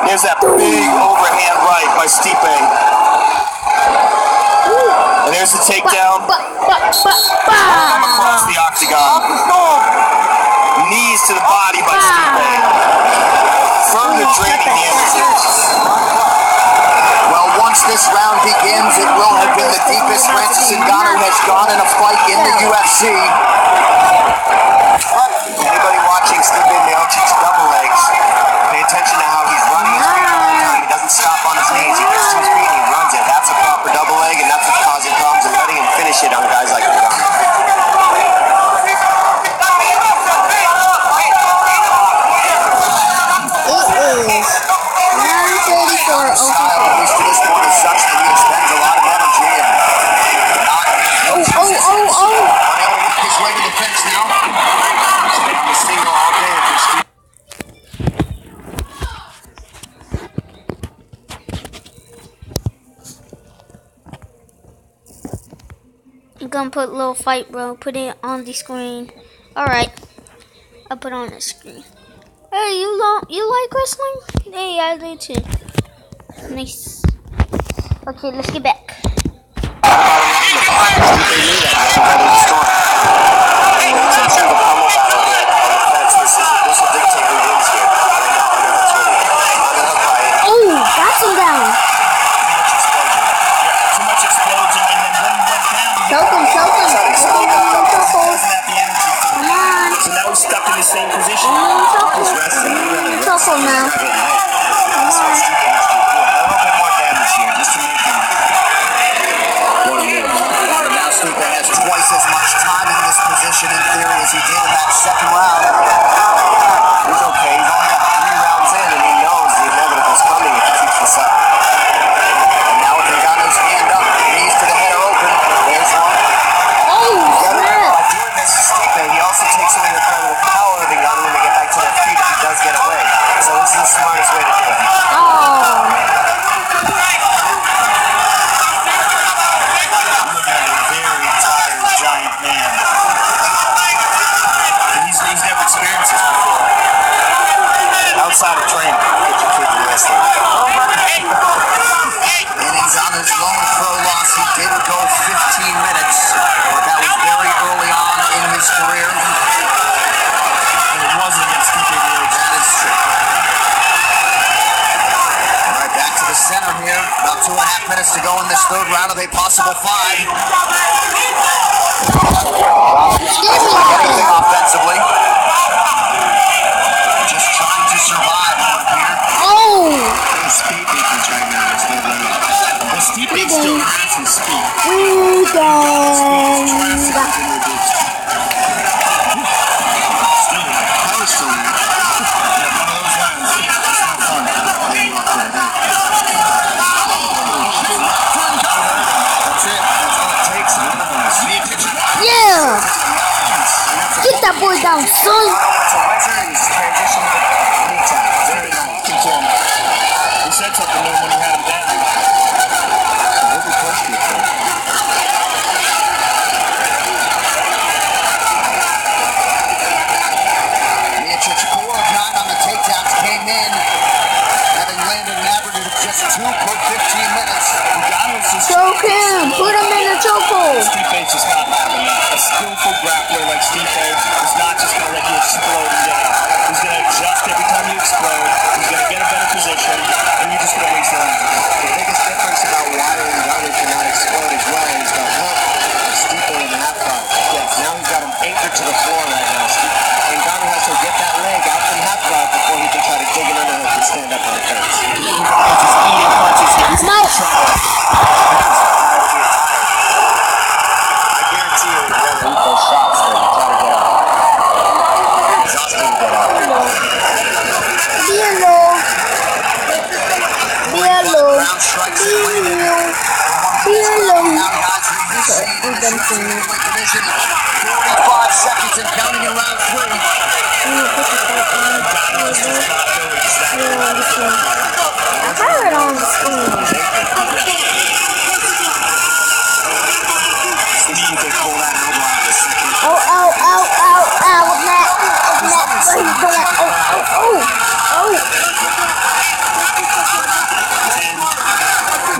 There's that big overhand right by Stipe. And there's the takedown. Come across the octagon. Knees to the body by Stipe. Further draining the energy. Well, once this round begins, it will have been the deepest Francis Ngannou has gone in a fight in the UFC. Anybody watching Stipe Miocic's double legs, pay attention to how he's running his feet all the time. He doesn't stop on his knees. He gets to his feet and he runs it. That's a proper double leg, and that's what's causing problems and letting him finish it on guys like Ngannou. I'm gonna put little fight, bro. Put it on the screen. Alright. I'll put it on the screen. Hey, you like wrestling? Hey, I do too. Nice. Okay, let's get back. Oh, that's him down. Choke him. Come on. So now he's stuck in the same position. Choke him now. Come on. A little bit more damage here, just to make him Now Stipe has twice as much time in this position in theory as he did in that second round. He's okay. He's only got 3 rounds in, and he knows the inevitable's coming if he keeps this up. And now with Ngannou's hand up, knees to the head are open. There's one. By doing this to Stipe, he also takes away the power of Ngannou when they get back to their feet if he does get away. So this is the smartest way to do it. Outside of training, get your kid to wrestling. In Ngannou's lone pro loss, he did go 15 minutes, but that was very early on in his career. And it wasn't against Stipe Miocic. That is true. All right, back to the center here. About 2.5 minutes to go in this third round of a possible 5. Anything offensively. Just trying to survive out here. Oh! Stipe can try now. Well, Stipe still has his speed. Yeah! Get that boy down, son! He said something to him when he had him down. Miocic 4 of 9 on the just 2 per 15 minutes. Choke him! Put him in a chokehold! Stipe's just not having that. A skillful grappler like Stipe is not just going to let you explode and get out. He's going to adjust every time you explode. He's going to get a better position, and you're just going to waste your energy. The biggest difference about Wilder and Gunner cannot explode as well is the hump of Stipe in the half guard. Yes, now he's got him anchored to the floor right now. And Gunner has to get that leg out from half guard before he can try to dig an underhook and stand up on the face. That's nice! I guarantee you, he's going to eat those shots that you try to get out. Exhausting to get out. Ground strikes and landed. Division. 45 seconds and counting in round 3. I have it on the screen.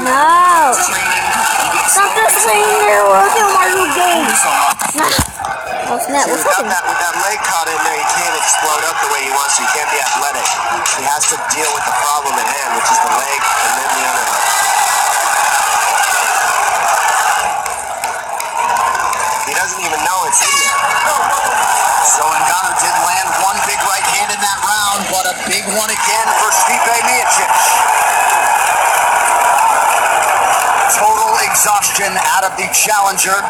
No! Stop this thing there, working my new game! Oh snap, what's happening? With that leg caught in there, he can't explode up the way he wants to. He can't be athletic. He has to deal with the problem at hand, which is the leg and then the underhook. He doesn't even know it's in there. So Ngannou did land one big right hand in that round, but a big one again for Stipe Miocic. Total exhaustion out of the challenger.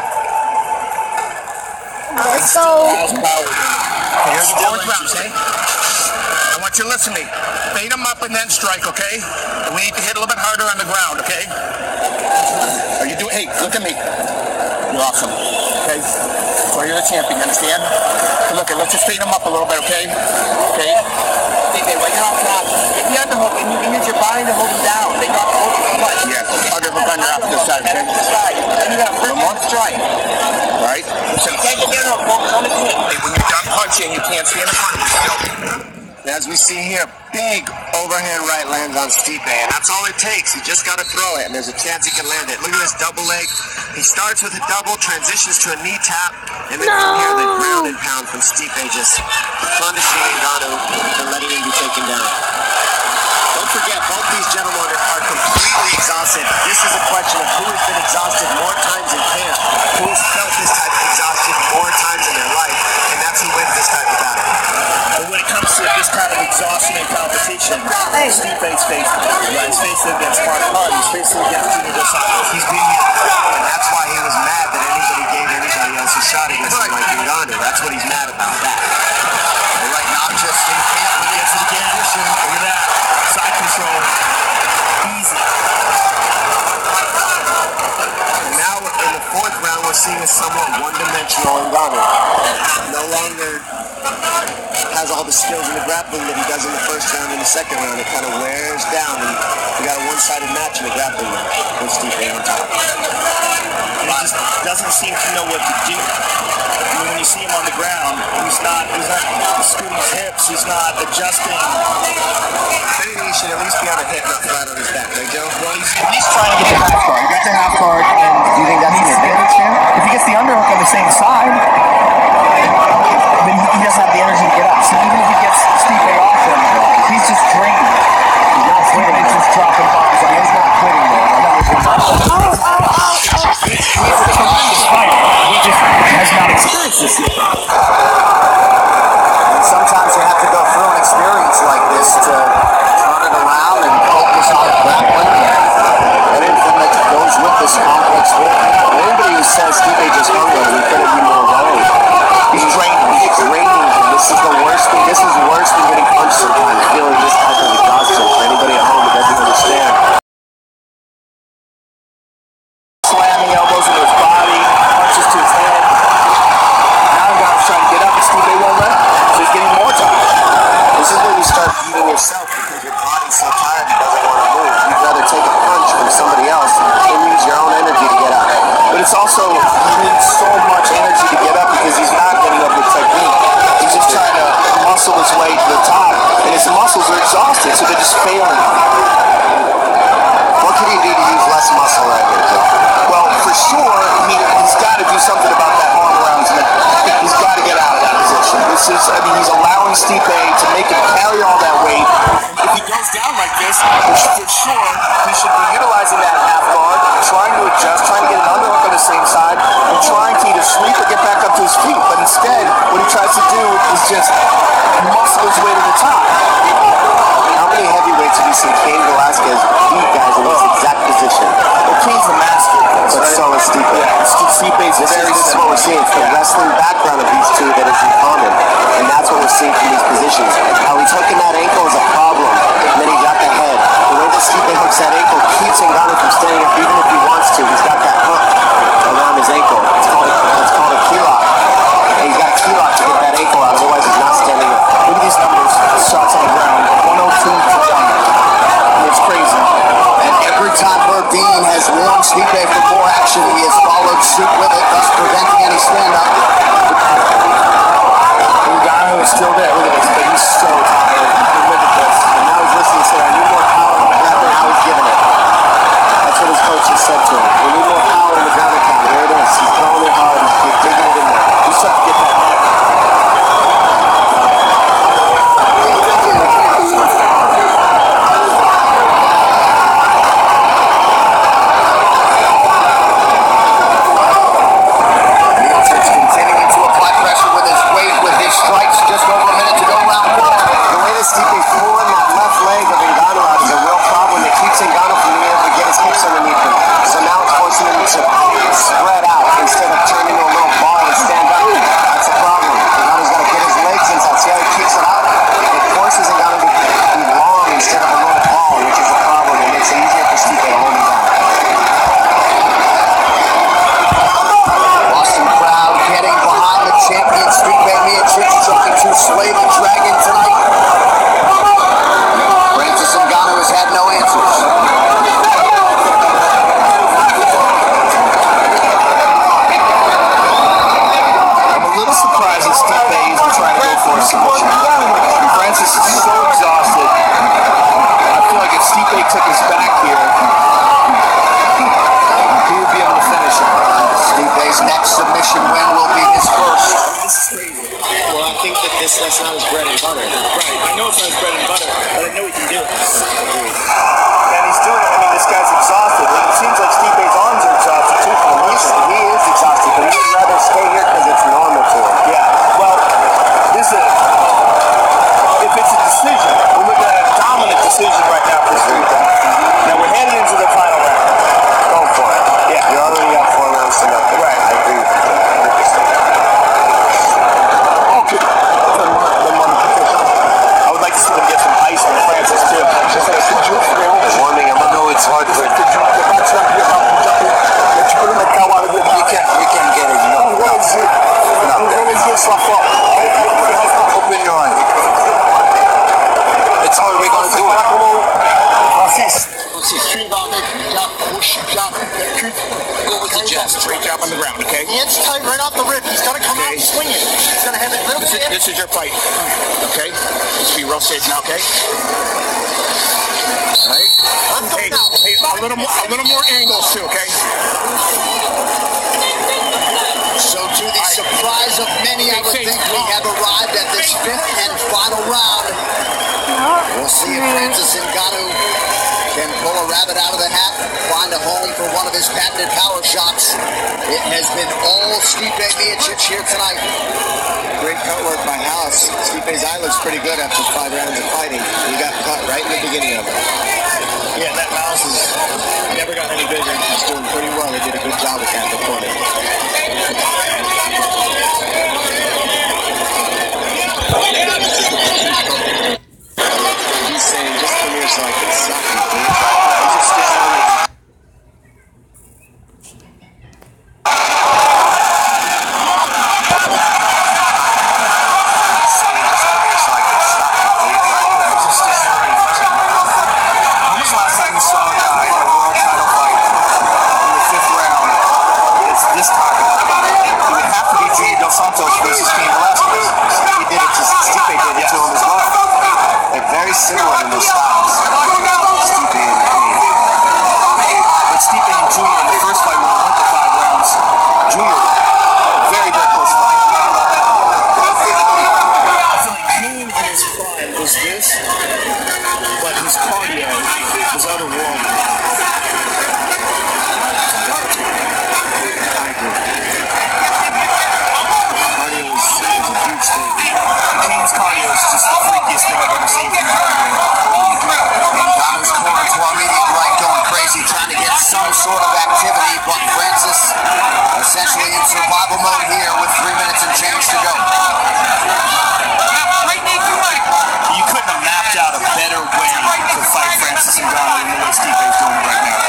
Let's go. Here's the fourth round, okay? I want you to listen to me. Bait him up and then strike, okay? And we need to hit a little bit harder on the ground, okay? Are you doing? Hey, look at me. You're awesome. Okay? So you're the champion, you understand? So look, let's just bait him up a little bit, okay? Okay? Hey, when you're on top, get the underhook and you can use your body to hold him down. They got to hold him too much. Yes, underhook on your opposite side, okay? Then you got to flip one strike. All right? Listen, take it down, focus on the hit. Hey, when you're done punching, you can't stand in front of yourself. As we see here, big overhand right lands on Stipe, and that's all it takes. You just got to throw it, and there's a chance he can land it. Look at this double leg. He starts with a double, transitions to a knee tap, and then from here, the ground and pound from Stipe, just punishing Ngannou and letting him be taken down. Don't forget, both these gentlemen are completely exhausted. This is a question of who has been exhausted more times in camp, who has felt this type of exhaustion more times in their life, and that's who wins this type of battle. But when it comes to this kind of exhaustion and competition, Stipe's faced it. He's faced it against Mark Hunt. He's faced it against Junior Dos Santos. He's been here, and that's why he was mad that anybody gave anybody else a shot against him like Ngannou. That's what he's mad about. All right, not just in camp, but Gets it again. Look at that. Side control. Easy. And now in the fourth round, we're seeing a somewhat one-dimensional Ngannou. No longer has all the skills in the grappling that he does in the first round and the second round. It kind of wears down, and we got a one-sided match in the grappling match with Stipe on top. He just doesn't seem to know what to do. I mean, when you see him on the ground, he's not scooting his hips, he's not adjusting. Maybe he should at least be on a hip, not flat on his back, right, Joe? Well, he's Trying to get the half guard. He got the half guard, and do you think that's an advantage here? If he gets the underhook on the same side, then he doesn't have the energy to get up. So even if he gets Stipe off him, he's just drained. He's not quitting. He's just dropping bombs. Like, he's not quitting there. he's a tremendous fighter. He just has not experienced this yet. And sometimes you have to go through an experience like this to turn it around and focus on grappling and anything that goes with this complex sport. Anybody who says Stipe just hung him, he couldn't be more wrong. He's draining. He's draining. This is the worst thing. This is worse than getting punched sometimes, feeling this type of exhaustion. For anybody at home who doesn't understand. Slamming elbows into his body, punches to his head. Now Ngannou's trying to get up, and Stipe won't let him. So he's getting more time. This is when you start beating yourself because your body's so tired it doesn't want to move. You'd rather take a punch from somebody else and use your own energy to get up. But it's also, he needs so much energy to get up because he's not getting up with technique. He's just trying to muscle his way to the top, and his muscles are exhausted, so they're just failing. like this, for sure, he should be utilizing that half guard, trying to adjust, trying to get an underhook on the same side, and trying to either sweep or get back up to his feet. But instead, what he tries to do is just muscle his way to the top. How many heavyweights have you seen Cain Velasquez beat guys in this exact position? Well, Cain's a master. But so is Stipe. Yeah, Stipe's very This is what we're seeing. It's the wrestling background of these two that is in common. And that's what we're seeing from these positions. How he's hooking that ankle is a problem. And then he got the head. The way that Stipe hooks that ankle keeps Ngannou from standing up even if he wants to. He's got that hook around his ankle. It's called a key lock. And he's got a key lock to get that ankle out. Otherwise he's not standing up. Look at these numbers. Shots on the ground. 102 to 1. It's crazy. And every time Murdine has warned Stipe for more action, he has followed suit with it, thus preventing any stand-up. Ngannou is still there. Look at this, but he's so tired. Look at this. And now he's listening to say, I need more power in the ground, and now he's giving it. That's what his coach has said to him. We need more power in the ground account. There it is. He's throwing it hard. He's digging it in there. He's starting to get that head. Miocic's continuing to apply pressure with his weight, with his strikes. Just over a minute to go, round 4. The way that Stipe's pulling that left leg of Ngannou out is a real problem that keeps Ngannou from being able to get his kicks underneath him. So now it's forcing him to spread out instead of turning to a little bar and stand up. That's a problem. Ngannou's got to get his legs inside. See how he kicks it out? It forces Ngannou to be long instead of a little ball, which is a problem. It makes it easier for Stipe to hold him down. Boston crowd getting behind the champion Stipe Miocic, trying to slay the dragon tonight. Francis Ngannou has had no answers. I'm a little surprised that Stipe isn't trying to go for a submission. Francis is so exhausted. I feel like if Stipe took his back here, he would be able to finish him. Stipe's next submission win will be his first. This is crazy. Well, I think that that's not his bread and butter. Right. I know it's not his bread and butter, but I know he can do it. And he's doing it. I mean, this guy's exhausted. It seems like Stipe's arms are exhausted too. He is exhausted, but he would rather stay here because it's normal for him. Yeah. Well, this is if it's a decision, we're looking at a dominant decision right now for Stipe. Now we're heading into the final round. Go for it. Yeah. You're already up 4 rounds to nothing. Right. I agree with you. Okay. I would like to see them get some ice on Francis too. Warming him. I know it's hard, but You can get it. Open your eye. It's how we're going to do it. Go with the jab. Straight jab on the ground, okay? Hands tight right off the rip. He's going to come out swinging. He's going to have it little bit. This is your fight, okay? Let's be real safe now, okay? All right. Hey, a little more angles too, okay? So to the surprise of many, I would think we have arrived at this 5th and final round. We'll see if Francis Ngannou can pull a rabbit out of the hat, find a home for one of his patented power shots. It has been all Stipe Miocic here tonight. great cut work by House. Stipe's eye looks pretty good after 5 rounds of fighting. He got cut right in the beginning of it. Yeah, that mouse has never gotten any bigger. He's doing pretty well. They did a good job with that in the corner. He's saying just come here so I can suck you, dude. He's just standing on the... Santos versus Cain Velasquez. He did it to Stipe, did it to him as well. They're very similar in their styles. Stipe and essentially in survival mode here with 3 minutes and change to go. You couldn't have mapped out a better way to fight Francis Ngannou than the way Stipe's doing it right now.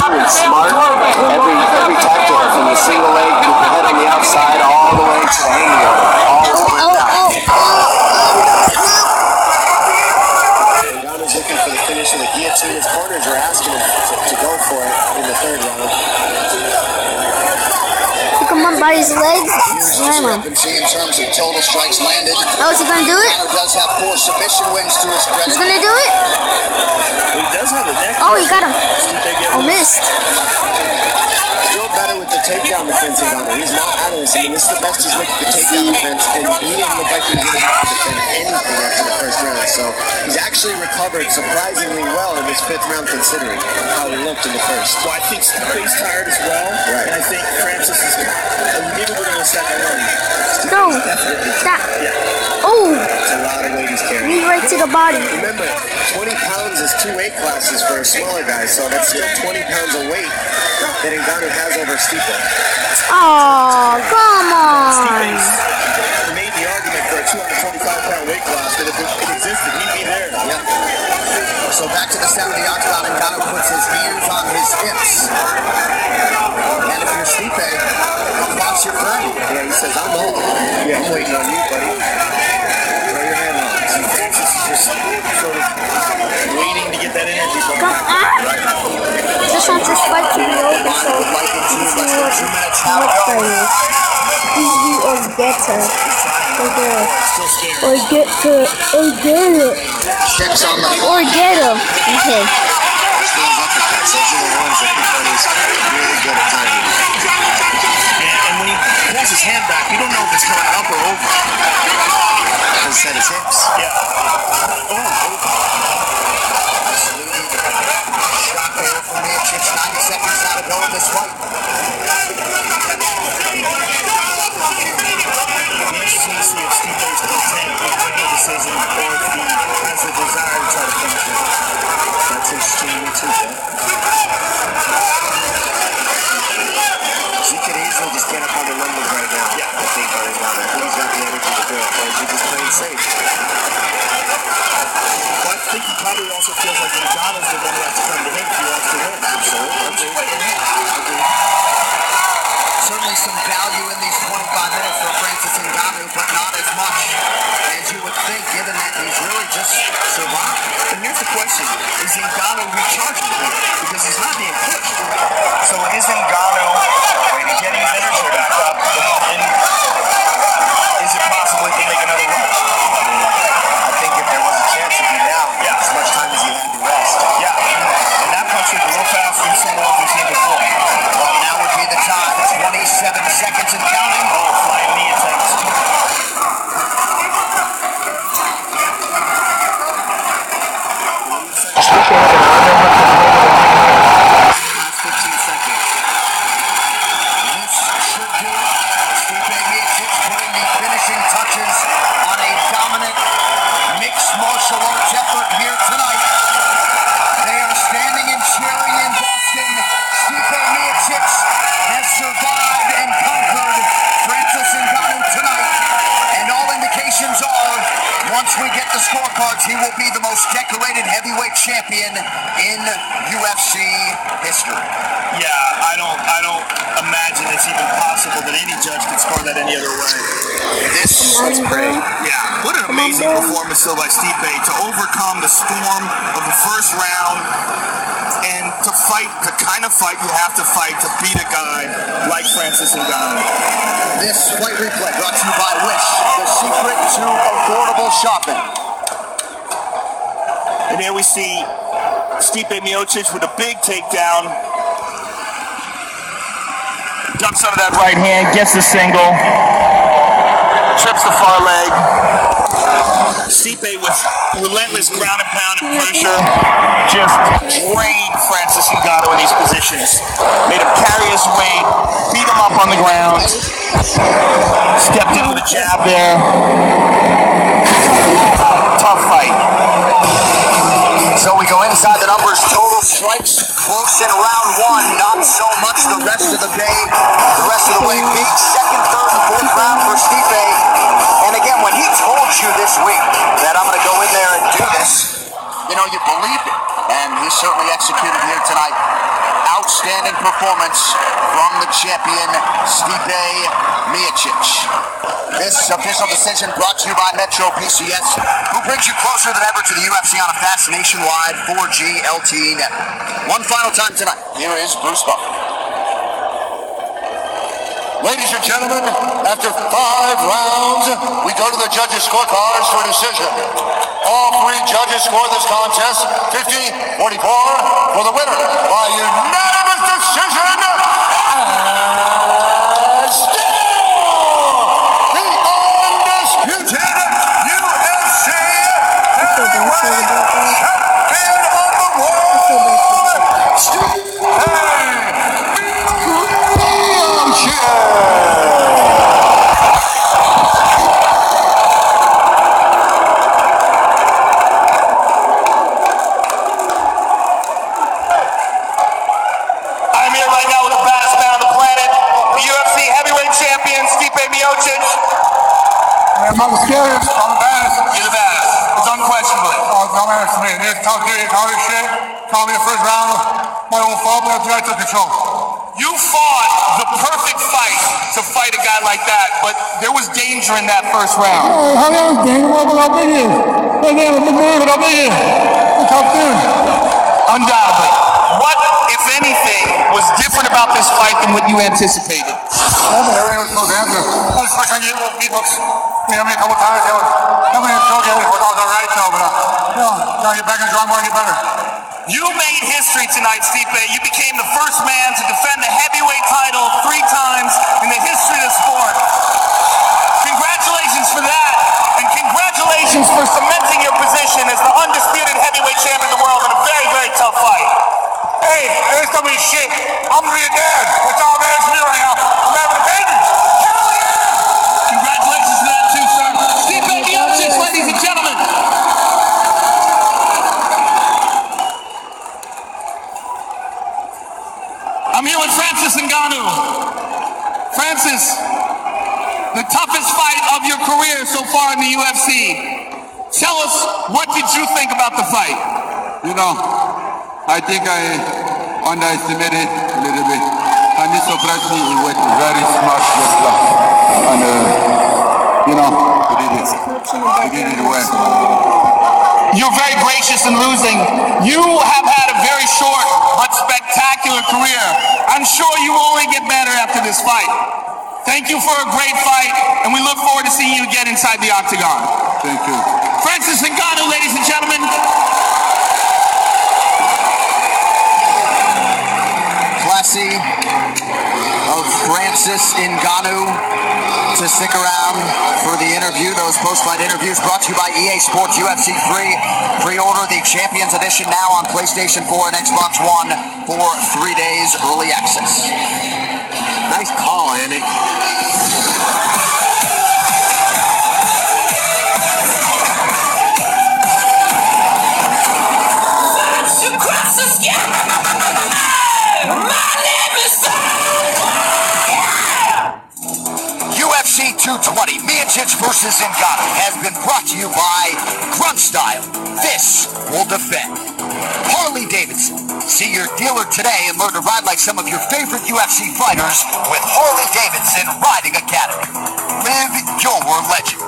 Plan and smart. Every tactic from the single leg to the head on the outside all the way to the hanging over. Ngannou's looking for the finish of the guillotine. His corners are asking him to go for it in the third round. Come on, by his legs. Slam him. In terms of total strikes landed. Oh, is he gonna do it? Ngannou's does have 4 submission wins to his credit. He's gonna do it? He does have the neck. Oh, he got him. Oh, missed. Feel better with the takedown defense in Ngannou. He's not out of this. I mean, this is the best he's looked at the takedown defense, and he didn't look like he was able to defend anything after the first round. So he's actually recovered surprisingly well in this 5th round, considering how he looked in the first. Well, I think Stipe's tired as well, Right. and I think Francis is a little bit in the second round. Go. That. Oh, It's a lot of weight he's carrying. knee right to the body. Remember, 20 pounds is 2 weight classes for a smaller guy, so that's still 20 pounds of weight that Ngannou has over Stipe. Oh, come on. Stipe's made the argument for a 225-pound weight class that if it existed, he'd be there. So back to the center of the octagon, and Ngannou puts his hands on his hips. And if you're Stipe, box your friend. Yeah, he says, I'm on. Yeah, I'm waiting on you, buddy. Throw your hand on. Francis is just sort of waiting to get that energy from Come on. Just wants this fight to be over, so let's see what fight is. Please be or better. Or get it. Steps on the Or get him. Okay. Those uppercuts, those are the ones that he is really good at timing. And when he pulls his hand back, you don't know if it's coming up or over. Because set his hips. Yeah. shot there from Miocic. 90 seconds now to go in this fight. Interesting to see if Stipe's content with the decision or if he has the desire to try to finish it. That's interesting to me too, Jeff. He could easily just get up on the numbers right now. Yeah. I think he's got the energy to do it. Or is he just playing safe? Well, I think he probably also feels like Ngannou's the one who has to come to him if he wants to win. Certainly some value in these 25 minutes for Francis Ngannou, but not as much as you would think, given that he's really just survived. And here's the question. Is Ngannou recharging here? Because he's not being pushed. So is Ngannou getting his energy back up? And is it possible he can make another run? I think if there was a chance, he'd be now. Yeah. As much time as he had to rest. Yeah. And that punch was real fast from someone we've seen before. Well, now would be the time. 27 seconds and counting. Oh, flying knee attempts. Last 15 seconds. This should do it. Stipe Miocic putting the finishing touches on a dominant mixed martial arts effort here tonight. They are standing and cheering in Boston. Stipe Miocic has survived and conquered Francis Ngannou tonight. And all indications are, once we get the scorecards, he will be the most decorated heavyweight champion in UFC history. Yeah, I don't imagine it's even possible that any judge could score that any other way. That's pretty. Yeah, what an amazing performance though by Stipe to overcome the storm of the first round and to fight the kind of fight you have to fight to beat a guy like Francis Ngannou. This fight replay brought to you by Wish, the secret to affordable shopping. And here we see Stipe Miocic with a big takedown. Jumps under that right hand, gets the single, trips the far leg. Stipe with relentless ground and pound and pressure just drained Francis Ngannou in these positions. Made him carry his weight, beat him up on the ground. Stepped in with a jab there. Tough fight. So we go inside the numbers. Total strikes close in round one, not so much the rest of the day, the rest of the way. Big second, third, and fourth round for Stipe. And again, when he told you this week that I'm going to go in there and do this, you know, you believed it. And he certainly executed here tonight. Outstanding performance from the champion, Stipe Miocic. This official decision brought to you by Metro PCS, who brings you closer than ever to the UFC on a fast nationwide 4G LTE network. One final time tonight, here is Bruce Buffer. Ladies and gentlemen, after 5 rounds, we go to the judges' scorecards for decision. All 3 judges scored this contest 50-44 for the winner by unanimous decision. And still the undisputed UFC heavyweight champion of the world, Stipe I'm the scariest. I'm the baddest. You're the baddest. It's unquestionably. Oh, don't ask me. They talk this shit. Call me the first round. My own fault, but I took control. You fought the perfect fight to fight a guy like that, but there was danger in that first round. Oh, how else danger? What will I be here? Hey, man, I'm big, but I'll be here. It's tough dude. Undoubtedly. What, if anything, was different about this fight than what you anticipated? Everything was supposed to answer. I was first trying to get little beatbooks. You know me a couple times. Everything was okay. It was all right, though, but gotta get back in the drawing board and get better. You made history tonight, Stipe. You became the first man to defend the heavyweight title 3 times in the history of the sport. Congratulations for that, and congratulations for cementing your position as the undisputed heavyweight champion of the world in a very, very tough fight. Hey, this don't mean shit. I'm gonna be a dad. That's all that matters to me right now. I'm having a baby. Hell yeah! Congratulations to that too, sir. Stipe Miocic, ladies and gentlemen. I'm here with Francis Ngannou. Francis, the toughest fight of your career so far in the UFC. Tell us, what did you think about the fight? You know, I think I underestimated a little bit. And he surprised me. He went very smart wrestler. And, you know, he did it. He did it well. You're very gracious in losing. You have had a very short but spectacular career. I'm sure you will only get better after this fight. Thank you for a great fight, and we look forward to seeing you again inside the octagon. Thank you. Francis Ngannou, ladies and gentlemen. Classy of Francis Ngannou to stick around for the interview. Those post-fight interviews brought to you by EA Sports UFC 3. Pre-order the Champions Edition now on PlayStation 4 and Xbox One for 3 days early access. Nice call, Andy. UFC 220, Miocic versus Ngannou, has been brought to you by Grunt Style. This will defend. Harley Davidson. See your dealer today and learn to ride like some of your favorite UFC fighters with Harley Davidson Riding Academy. Live your legend.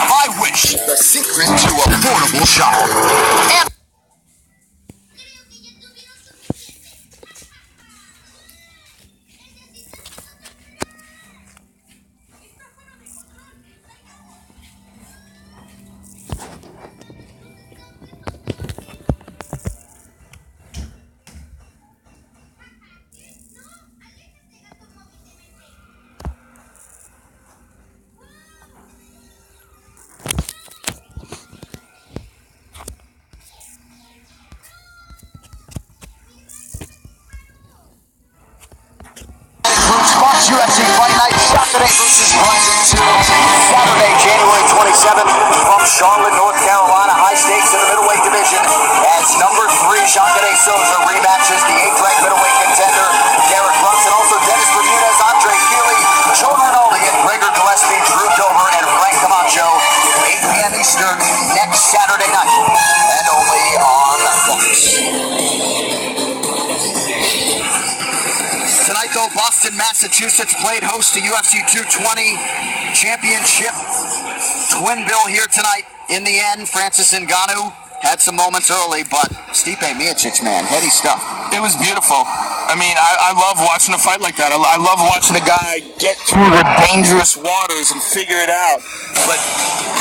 By Wish, the secret to affordable shopping. And UFC Fight Night, Saturday versus Brian 2. Saturday, January 27th, from Charlotte, North Carolina. High stakes in the middleweight division as number 3 Jacare Souza rematches the 8th ranked Boston, Massachusetts, played host to UFC 220 championship. Twin bill here tonight. In the end, Francis Ngannou had some moments early, but Stipe Miocic, man, heady stuff. It was beautiful. I mean, I love watching a fight like that. I love watching a guy get through the dangerous waters and figure it out. But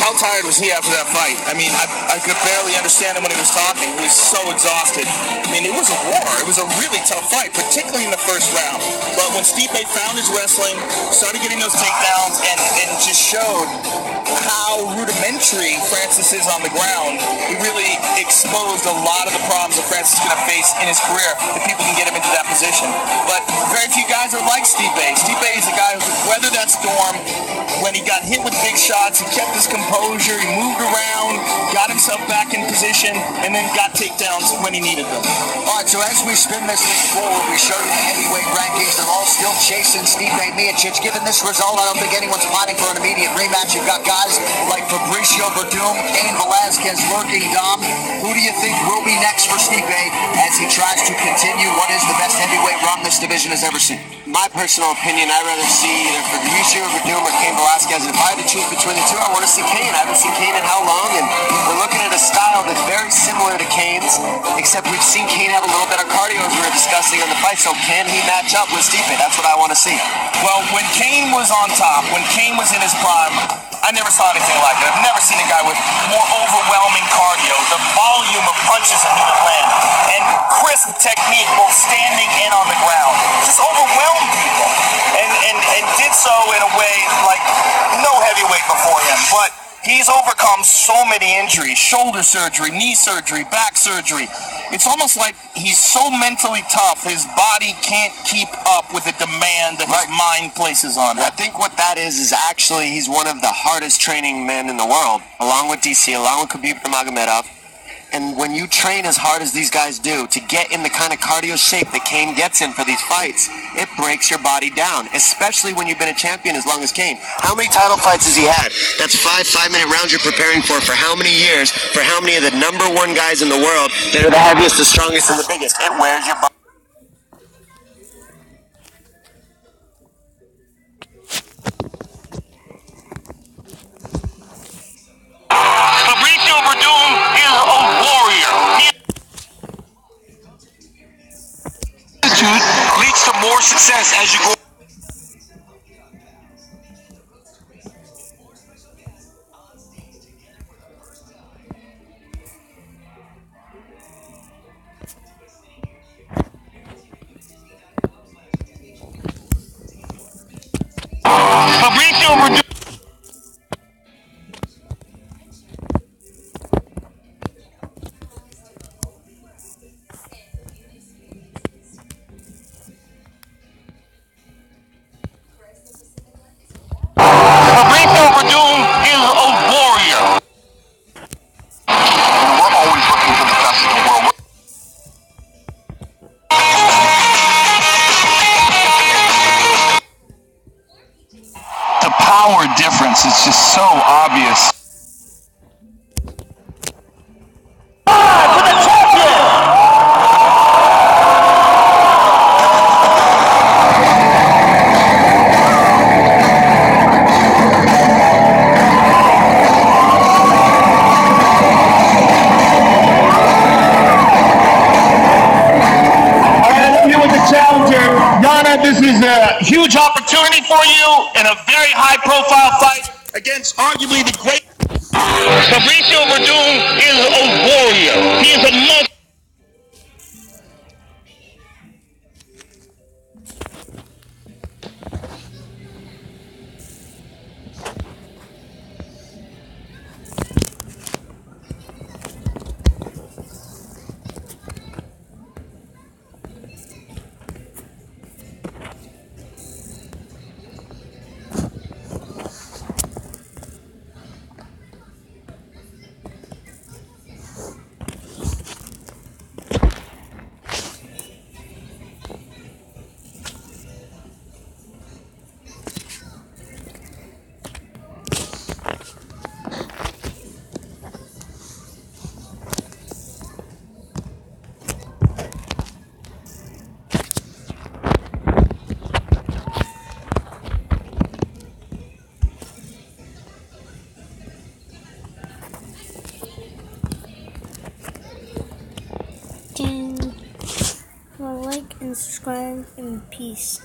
how tired was he after that fight? I mean, I could barely understand him when he was talking. He was so exhausted. I mean, it was a war. It was a really tough fight, particularly in the first round. But when Stipe found his wrestling, started getting those takedowns, and just showed how rudimentary Francis is on the ground, he really exposed a lot of the problems that Francis is going to face in his career if people can get him into that position. But very few guys are like Stipe. Stipe is a guy who could weather that storm. When he got hit with big shots, he kept his composure, he moved around, got himself back in position, and then got takedowns when he needed them. All right, so as we spin this thing forward, we show you the heavyweight rankings. They're all still chasing Stipe Miocic. Given this result, I don't think anyone's planning for an immediate rematch. You've got guys like Fabricio Verdum, Cain Velasquez lurking. Dom, who do you think will be next for Stipe as he tries to continue what is the best heavyweight run this division has ever seen? My personal opinion, I'd rather see either Fabricio Verdum or Cain Velasquez. If I had to choose between the two, I want to see Cain. I haven't seen Cain in how long, and we're looking at a style that's very similar to Cain's, except we've seen Cain have a little bit of cardio as we were discussing on the fight, so can he match up with Stipe? That's what I want to see. Well, when Cain was on top, when Cain was in his prime, I never saw anything like it. I've never seen a guy with more overwhelming cardio, the volume of punches that he would land, and crisp technique both standing and on the ground. Just overwhelmed people, and did so in a way like no heavyweight before him. But he's overcome so many injuries: shoulder surgery, knee surgery, back surgery. It's almost like he's so mentally tough, his body can't keep up with the demand that his mind places on it. I think what that is actually he's one of the hardest training men in the world, along with DC, along with Khabib Nurmagomedov. And when you train as hard as these guys do to get in the kind of cardio shape that Cain gets in for these fights, it breaks your body down, especially when you've been a champion as long as Cain. How many title fights has he had? That's 5 5-minute rounds you're preparing for how many years, for how many of the #1 guys in the world that are the heaviest, the strongest, and the biggest. It wears your body. Fabricio Verdum is a warrior. Attitude leads to more success as you go. Fabricio Verdum. Fabricio Verdum is a warrior. We're always looking for the best in the world. The power difference is just so obvious. For the champion! This is a huge opportunity for you and a very high-profile fight against arguably the great. Fabricio Verdum is a warrior. He is a monster. like and subscribe, and peace.